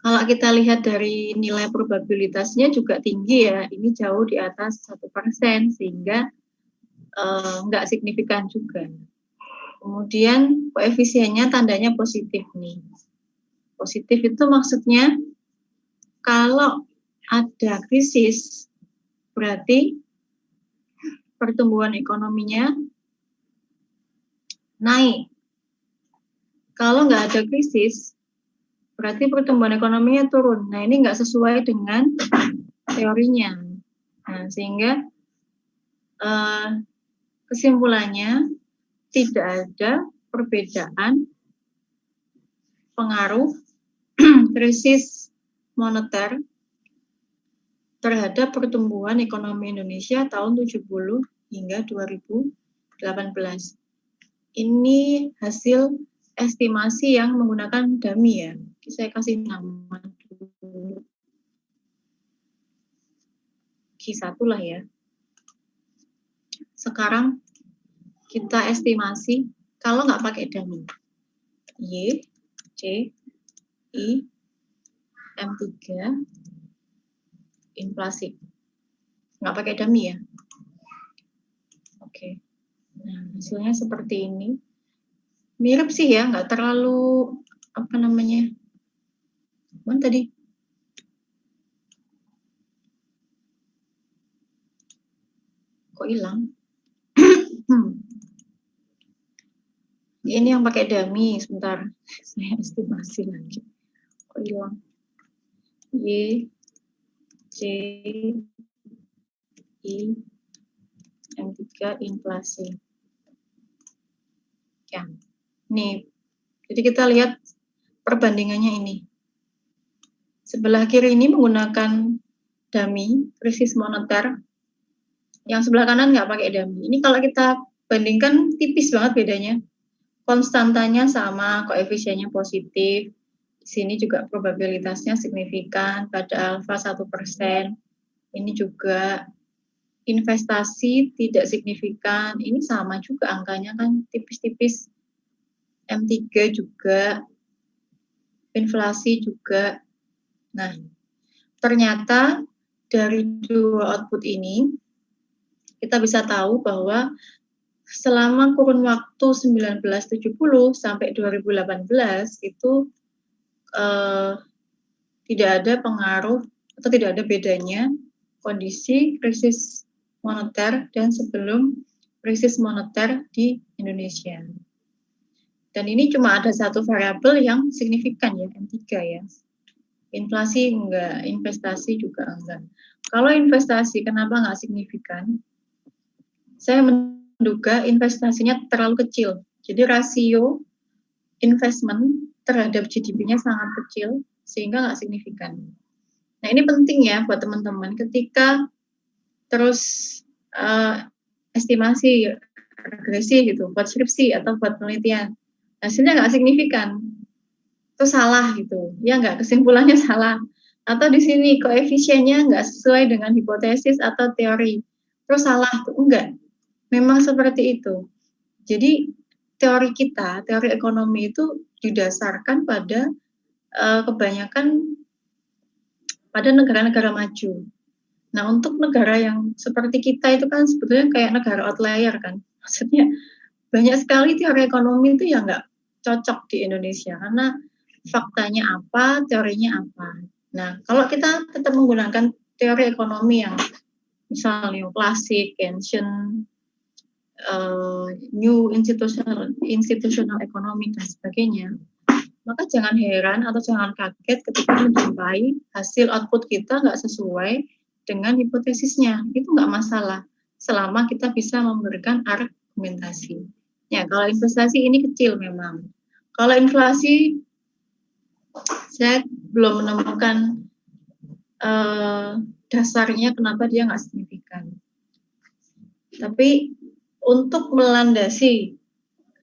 Kalau kita lihat dari nilai probabilitasnya juga tinggi ya, ini jauh di atas 1%, sehingga nggak signifikan juga. Kemudian koefisiennya tandanya positif nih. Positif itu maksudnya kalau ada krisis, berarti pertumbuhan ekonominya naik. Kalau nggak ada krisis, berarti pertumbuhan ekonominya turun. Nah, ini nggak sesuai dengan teorinya. Nah, sehingga Kesimpulannya, tidak ada perbedaan pengaruh krisis moneter terhadap pertumbuhan ekonomi Indonesia tahun 70 hingga 2018. Ini hasil estimasi yang menggunakan dummy ya. Saya kasih nama dulu. Q1 lah ya. Sekarang kita estimasi kalau nggak pakai dummy. Y, C, I, M3, inflasi. Nggak pakai dummy ya. Oke. Nah, hasilnya seperti ini. Mirip sih ya, nggak terlalu, apa namanya, mana tadi? Kok hilang? Ini yang pakai dummy, sebentar. Saya estimasi lagi. Kok hilang? Y, C, I, M3, inflasi. Ya, nih. Jadi kita lihat perbandingannya ini. Sebelah kiri ini menggunakan dummy, krisis moneter. Yang sebelah kanan nggak pakai dummy. Ini kalau kita bandingkan tipis banget bedanya. Konstantanya sama, koefisiennya positif. Di sini juga probabilitasnya signifikan pada alfa 1%. Ini juga investasi tidak signifikan. Ini sama juga angkanya kan tipis-tipis. M3 juga, inflasi juga. Nah, ternyata dari dua output ini kita bisa tahu bahwa selama kurun waktu 1970 sampai 2018 itu tidak ada pengaruh atau tidak ada bedanya kondisi krisis moneter dan sebelum krisis moneter di Indonesia. Dan ini cuma ada satu variabel yang signifikan ya, M3 ya. Inflasi enggak, investasi juga enggak. Kalau investasi kenapa enggak signifikan? Saya menduga investasinya terlalu kecil. Jadi rasio investment terhadap GDP-nya sangat kecil sehingga enggak signifikan. Nah, ini penting ya buat teman-teman ketika terus estimasi regresi gitu buat skripsi atau buat penelitian. Hasilnya nggak signifikan. Itu salah gitu. Ya nggak, kesimpulannya salah. Atau di sini koefisiennya nggak sesuai dengan hipotesis atau teori. Terus salah tuh enggak. Memang seperti itu. Jadi teori kita, teori ekonomi itu didasarkan pada kebanyakan pada negara-negara maju. Nah, untuk negara yang seperti kita itu kan sebetulnya kayak negara outlier kan. Maksudnya banyak sekali teori ekonomi itu yang nggak cocok di Indonesia karena faktanya apa, teorinya apa. Nah, kalau kita tetap menggunakan teori ekonomi yang misalnya klasik, Keynesian, new institutional economy dan sebagainya, maka jangan heran atau jangan kaget ketika menjumpai hasil output kita nggak sesuai dengan hipotesisnya. Itu nggak masalah selama kita bisa memberikan argumentasi. Ya, kalau investasi ini kecil memang. Kalau inflasi, saya belum menemukan dasarnya kenapa dia nggak signifikan. Tapi untuk melandasi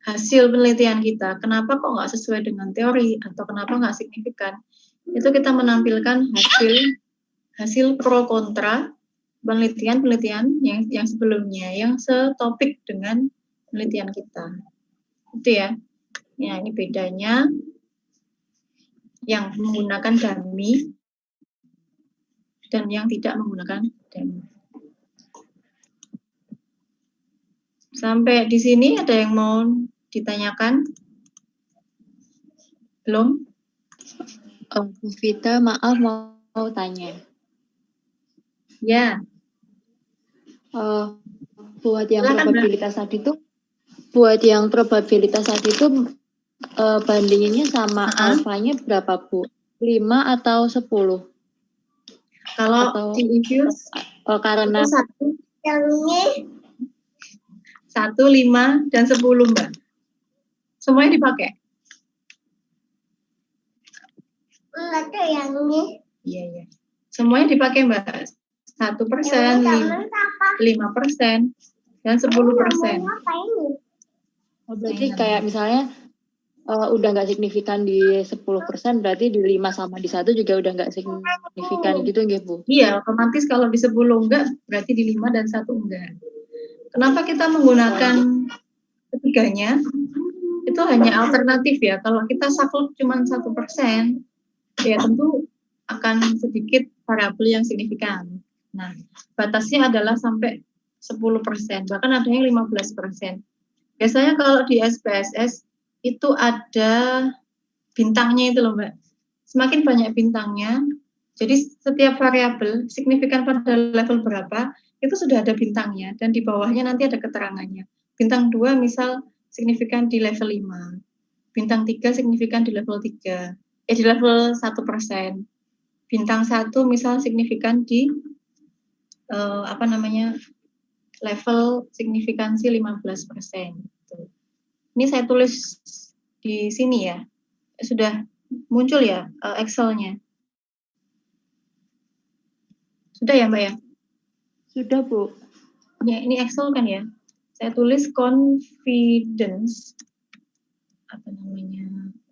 hasil penelitian kita, kenapa kok nggak sesuai dengan teori atau kenapa nggak signifikan, itu kita menampilkan hasil pro kontra penelitian yang sebelumnya, yang setopik dengan penelitian kita. Itu ya. Ya, ini bedanya yang menggunakan dummy dan yang tidak menggunakan dummy. Sampai di sini ada yang mau ditanyakan? Belum? Bu Vita, maaf mau tanya. Ya. Buat yang probabilitas tadi itu, bandinginnya sama alfanya berapa, Bu? 5 atau 10? Kalau di infuse karena satu. Yang ini 1, 5, dan 10, Mbak. Semuanya dipakai? Enggak tuh yang ini. Iya, iya. Semuanya dipakai, Mbak. 1%, 5%, dan 10%. Apa ini? Oh, berarti kayak misalnya udah nggak signifikan di 10%, berarti di 5 sama di 1 juga udah nggak signifikan gitu nggih, Bu? Iya, otomatis kalau di 10 enggak, berarti di 5 dan 1 enggak. Kenapa kita menggunakan ketiganya? Itu hanya alternatif ya. Kalau kita saklek cuma 1%, ya tentu akan sedikit variabel yang signifikan. Nah, batasnya adalah sampai 10%, bahkan ada yang 15%. Biasanya kalau di SPSS itu ada bintangnya itu loh, Mbak. Semakin banyak bintangnya, jadi setiap variabel signifikan pada level berapa, itu sudah ada bintangnya, dan di bawahnya nanti ada keterangannya. Bintang 2 misal signifikan di level 5, bintang 3 signifikan di level 3, di level 1%. Bintang 1 misal signifikan di level signifikansi 15%. Ini saya tulis di sini ya. Sudah muncul ya Excel-nya. Sudah ya, Mbak ya? Sudah, Bu. Ya, ini Excel kan ya. Saya tulis confidence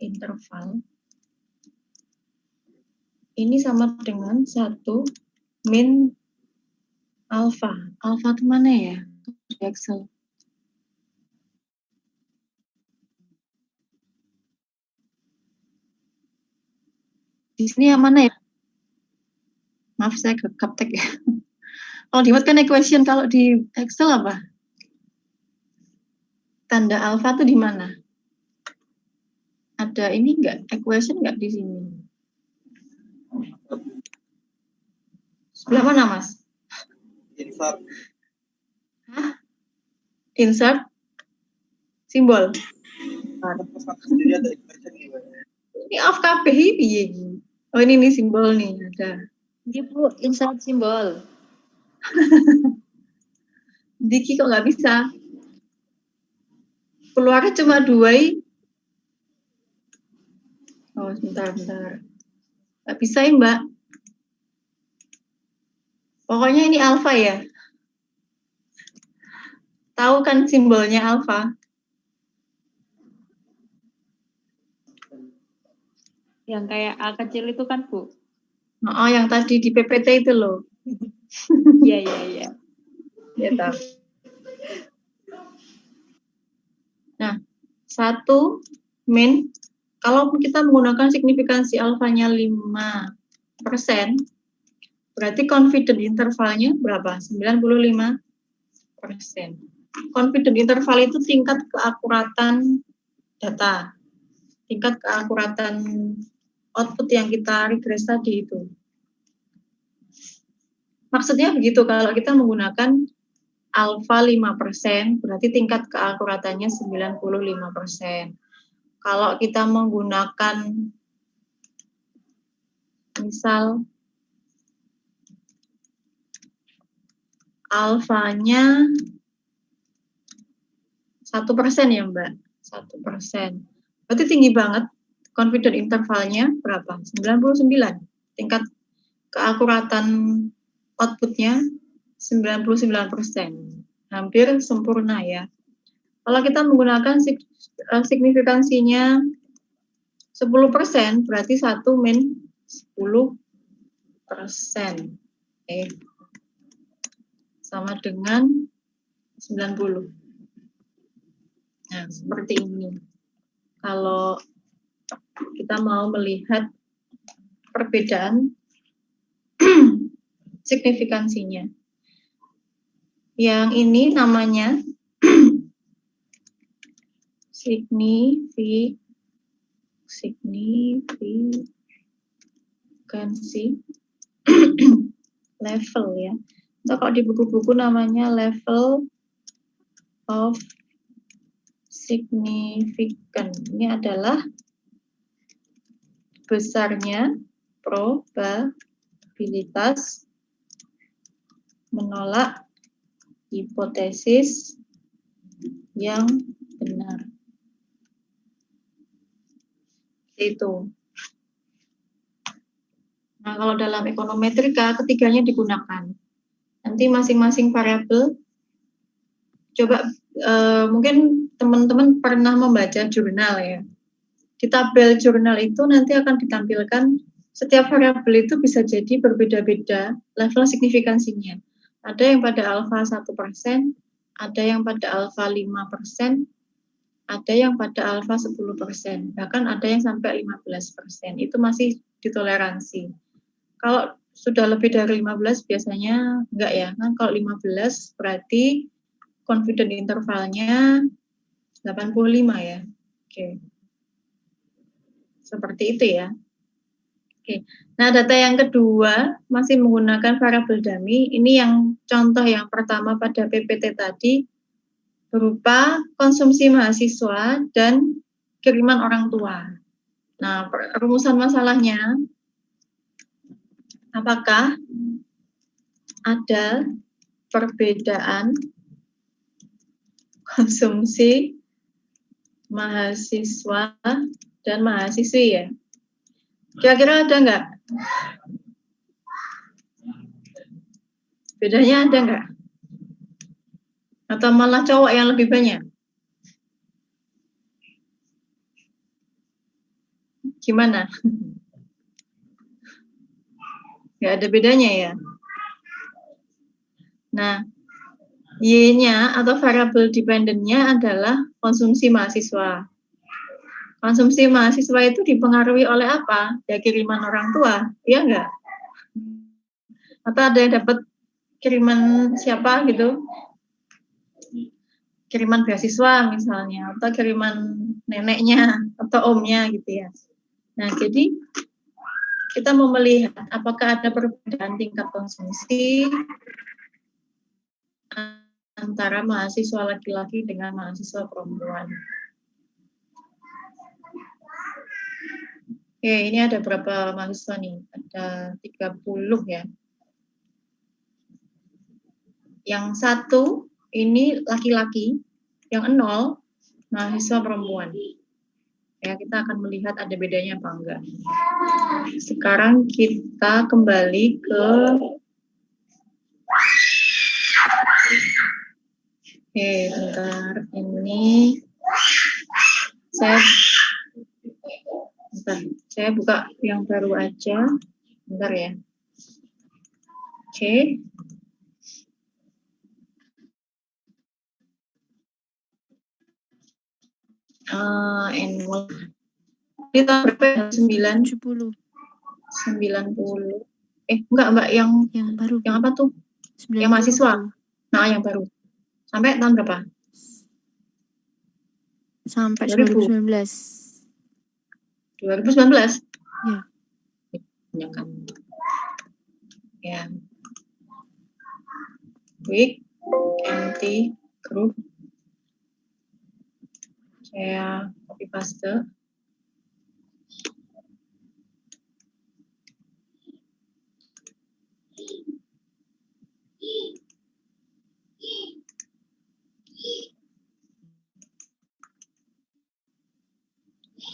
interval. Ini sama dengan 1 min alpha. Alpha itu mana ya? Di Excel. Di sini yang mana ya? Maaf, saya ke kaptek ya. Kalau di Word kan equation, kalau di Excel apa? Tanda alpha itu di mana? Ada ini enggak? Equation enggak di sini? Sebelah mana, Mas? Insert. Hah? Insert? Simbol? Ini off KB ini. Oh, ini nih simbol nih, ada. Ini, Bu, insert simbol. Diki kok nggak bisa? Keluarnya cuma 2. Oh, sebentar. Nggak bisa ya, Mbak. Pokoknya ini alfa ya. Tahu kan simbolnya alfa? Yang kayak A kecil itu kan, Bu? Oh, yang tadi di PPT itu loh. Iya. Ya, tahu. Nah, 1 min, kalau kita menggunakan signifikansi alfanya 5%, berarti confident intervalnya berapa? 95%. Confident interval itu tingkat keakuratan data, tingkat keakuratan output yang kita regress tadi itu. Maksudnya begitu, kalau kita menggunakan alfa 5%, berarti tingkat keakuratannya 95%. Kalau kita menggunakan misal alfanya 1% ya, Mbak, 1%. Berarti tinggi banget. Confident intervalnya berapa? 99. Tingkat keakuratan outputnya 99%. Hampir sempurna ya. Kalau kita menggunakan signifikansinya 10%, berarti 1 min 10%. Sama dengan 90. Nah, seperti ini. Kalau kita mau melihat perbedaan signifikansinya. Yang ini namanya signifikansi level ya. Atau kalau di buku-buku namanya level of significant. Ini adalah besarnya probabilitas menolak hipotesis yang Benar. itu. Nah, kalau dalam ekonometrika ketiganya digunakan. Nanti masing-masing variabel, coba mungkin teman-teman pernah membaca jurnal ya. Di tabel jurnal itu nanti akan ditampilkan setiap variabel itu bisa jadi berbeda-beda level signifikansinya. Ada yang pada alfa 1%, ada yang pada alfa 5%, ada yang pada alfa 10%, bahkan ada yang sampai 15%. Itu masih ditoleransi. Kalau sudah lebih dari 15 biasanya enggak ya. Kan kalau 15 berarti confident intervalnya 85 ya. Oke. Seperti itu ya. Oke. Nah, data yang kedua masih menggunakan variabel dummy. Ini yang contoh yang pertama pada PPT tadi berupa konsumsi mahasiswa dan kiriman orang tua. Nah, rumusan masalahnya, apakah ada perbedaan konsumsi mahasiswa dan mahasiswi ya? Kira-kira ada nggak? Bedanya ada nggak? Atau malah cowok yang lebih banyak? Gimana? Nggak ada bedanya ya? Nah, Y-nya atau variabel dependent-nya adalah konsumsi mahasiswa. Konsumsi mahasiswa itu dipengaruhi oleh apa? Ya kiriman orang tua, ya enggak? Atau ada yang dapat kiriman siapa gitu? Kiriman beasiswa misalnya, atau kiriman neneknya, atau omnya gitu ya. Nah, jadi kita mau melihat apakah ada perbedaan tingkat konsumsi antara mahasiswa laki-laki dengan mahasiswa perempuan. Oke, ini ada berapa mahasiswa nih? Ada 30 ya. Yang 1 ini laki-laki, yang 0 mahasiswa perempuan. Ya, kita akan melihat ada bedanya apa enggak. Sekarang kita kembali ke Oke, bentar. Ini saya buka yang baru aja. Bentar ya. Oke. Annual. Ini tahun berapa ya? 70. 90. Enggak, yang baru. Yang apa tuh? 90. Yang mahasiswa. Nah, yang baru. Sampai tahun berapa? Sampai 2000. 2019. 2019? Ya. Ya kan. Ya. Week, empty, group. Saya copy paste.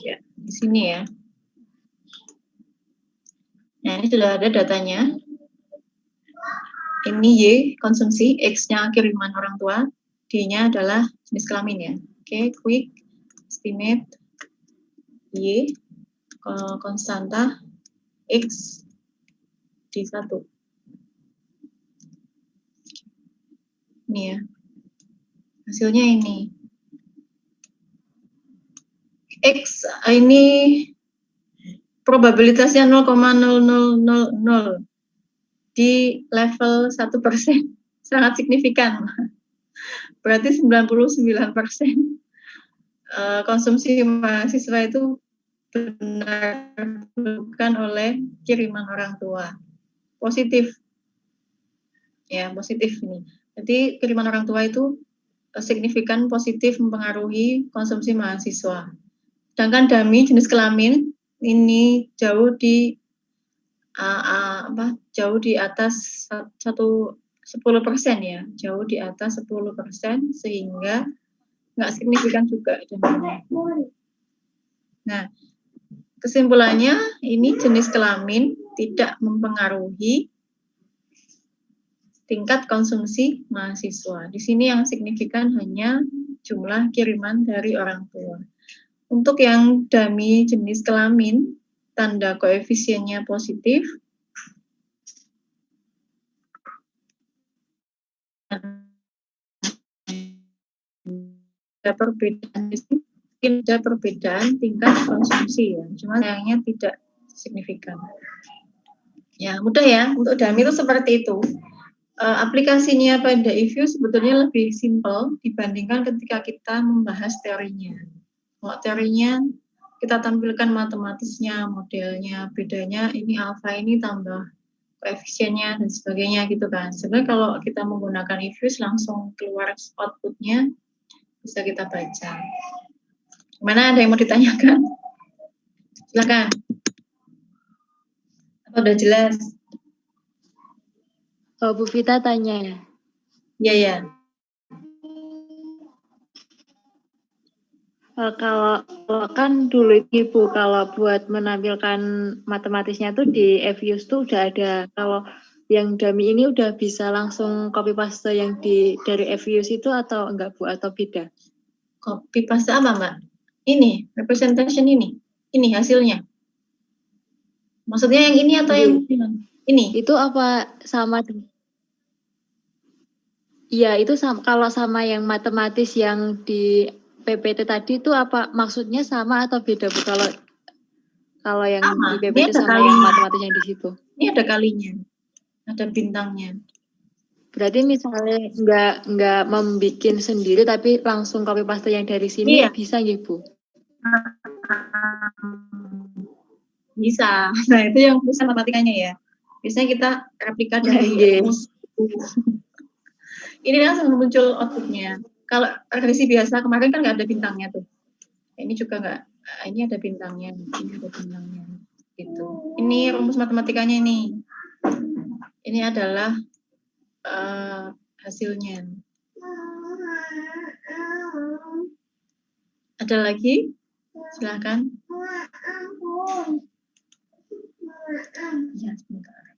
Ya, di sini ya. Nah, ini sudah ada datanya. Ini Y, konsumsi, X-nya kiriman orang tua, D-nya adalah jenis kelamin ya. Oke, quick, estimate, Y, konstanta, X, D1. Ini ya. Hasilnya ini. X ini probabilitasnya 0,0000 di level 1%. Sangat signifikan. Berarti 99% konsumsi mahasiswa itu benar bukan oleh kiriman orang tua. Positif. Ya, positif ini. Jadi kiriman orang tua itu signifikan positif mempengaruhi konsumsi mahasiswa. Sedangkan dummy jenis kelamin ini jauh di atas 10% ya, jauh di atas 10% sehingga nggak signifikan juga. Nah, kesimpulannya ini jenis kelamin tidak mempengaruhi tingkat konsumsi mahasiswa. Di sini yang signifikan hanya jumlah kiriman dari orang tua. Untuk yang dummy jenis kelamin, tanda koefisiennya positif. Ada perbedaan di sini, ada perbedaan tingkat konsumsi ya, cuma sayangnya tidak signifikan. Ya mudah ya, untuk dummy itu seperti itu. Aplikasinya pada EView sebetulnya lebih simpel dibandingkan ketika kita membahas teorinya. Kalau teorinya kita tampilkan matematisnya, modelnya, bedanya ini alfa ini tambah koefisiennya dan sebagainya gitu kan. Sebenarnya kalau kita menggunakan EView langsung keluar outputnya bisa kita baca. Mana ada yang mau ditanyakan? Silakan. Atau udah jelas? Oh, Bu Vita tanya. Ya. Kalau kan dulu Ibu, kalau buat menampilkan matematisnya tuh di EView tuh udah ada. Kalau yang dummy ini udah bisa langsung copy paste yang dari EView itu atau enggak Bu, atau beda? Copy paste apa Mbak? Ini, representation ini hasilnya. Maksudnya yang ini atau yang ini? Itu apa sama? Iya, itu sama, kalau sama yang matematis yang di PPT tadi itu apa maksudnya sama atau beda Bu? Kalau yang sama. di PPT sama yang matematis yang di situ? Ini ada kalinya, ada bintangnya. Berarti misalnya nggak membikin sendiri tapi langsung copy paste yang dari sini bisa nggih Bu? Bisa. Nah itu yang pusat matematikanya ya. Biasanya kita replika dari rumus. Ini langsung muncul outputnya. Kalau regresi biasa kemarin kan nggak ada bintangnya tuh. Ini juga nggak. Ini ada bintangnya. Ini ada bintangnya. Gitu. Ini rumus matematikanya ini. Ini adalah hasilnya. Ada lagi? Silakan. Ya, sebentar.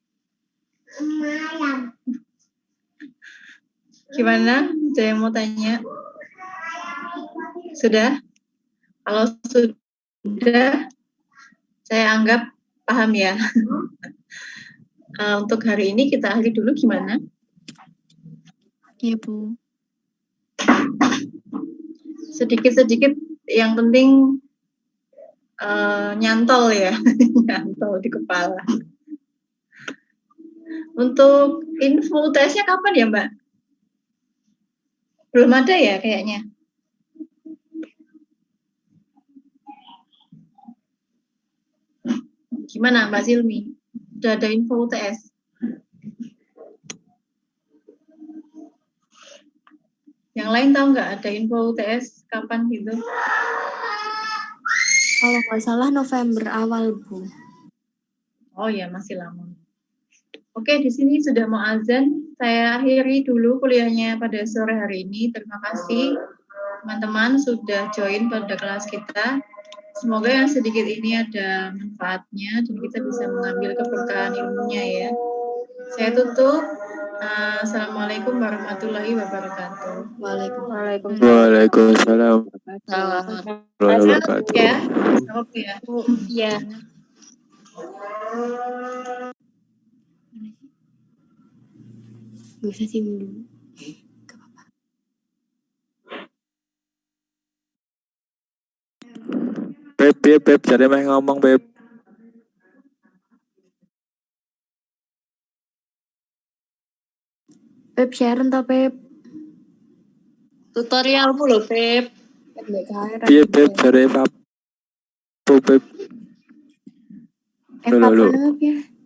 Gimana? Ada yang mau tanya? Sudah? Kalau sudah, saya anggap paham ya. Untuk hari ini kita akhiri dulu gimana? Iya, Bu. Sedikit-sedikit yang penting nyantol ya, nyantol di kepala. Untuk info UTS-nya kapan ya Mbak? Belum ada ya kayaknya. Gimana Mbak Silmi? Sudah ada info UTS? Yang lain tahu nggak ada info UTS kapan gitu? Kalau nggak salah November awal, Bu. Oh ya, masih lama. Oke, di sini sudah mau azan. Saya akhiri dulu kuliahnya pada sore hari ini. Terima kasih teman-teman sudah join pada kelas kita. Semoga yang sedikit ini ada manfaatnya dan kita bisa mengambil keberkahan ilmunya ya. Saya tutup. Assalamualaikum warahmatullahi wabarakatuh. Waalaikumsalam. Wabarakatuh. Ya, oke ya. Iya. Gak usah sih dulu. Gak apa-apa. Beb, jadi meh ngomong Beb. Pep share entah Pep. Tutorialmu loh, Pep. Iya Beb, jadi Pap. Beb. Pap ya.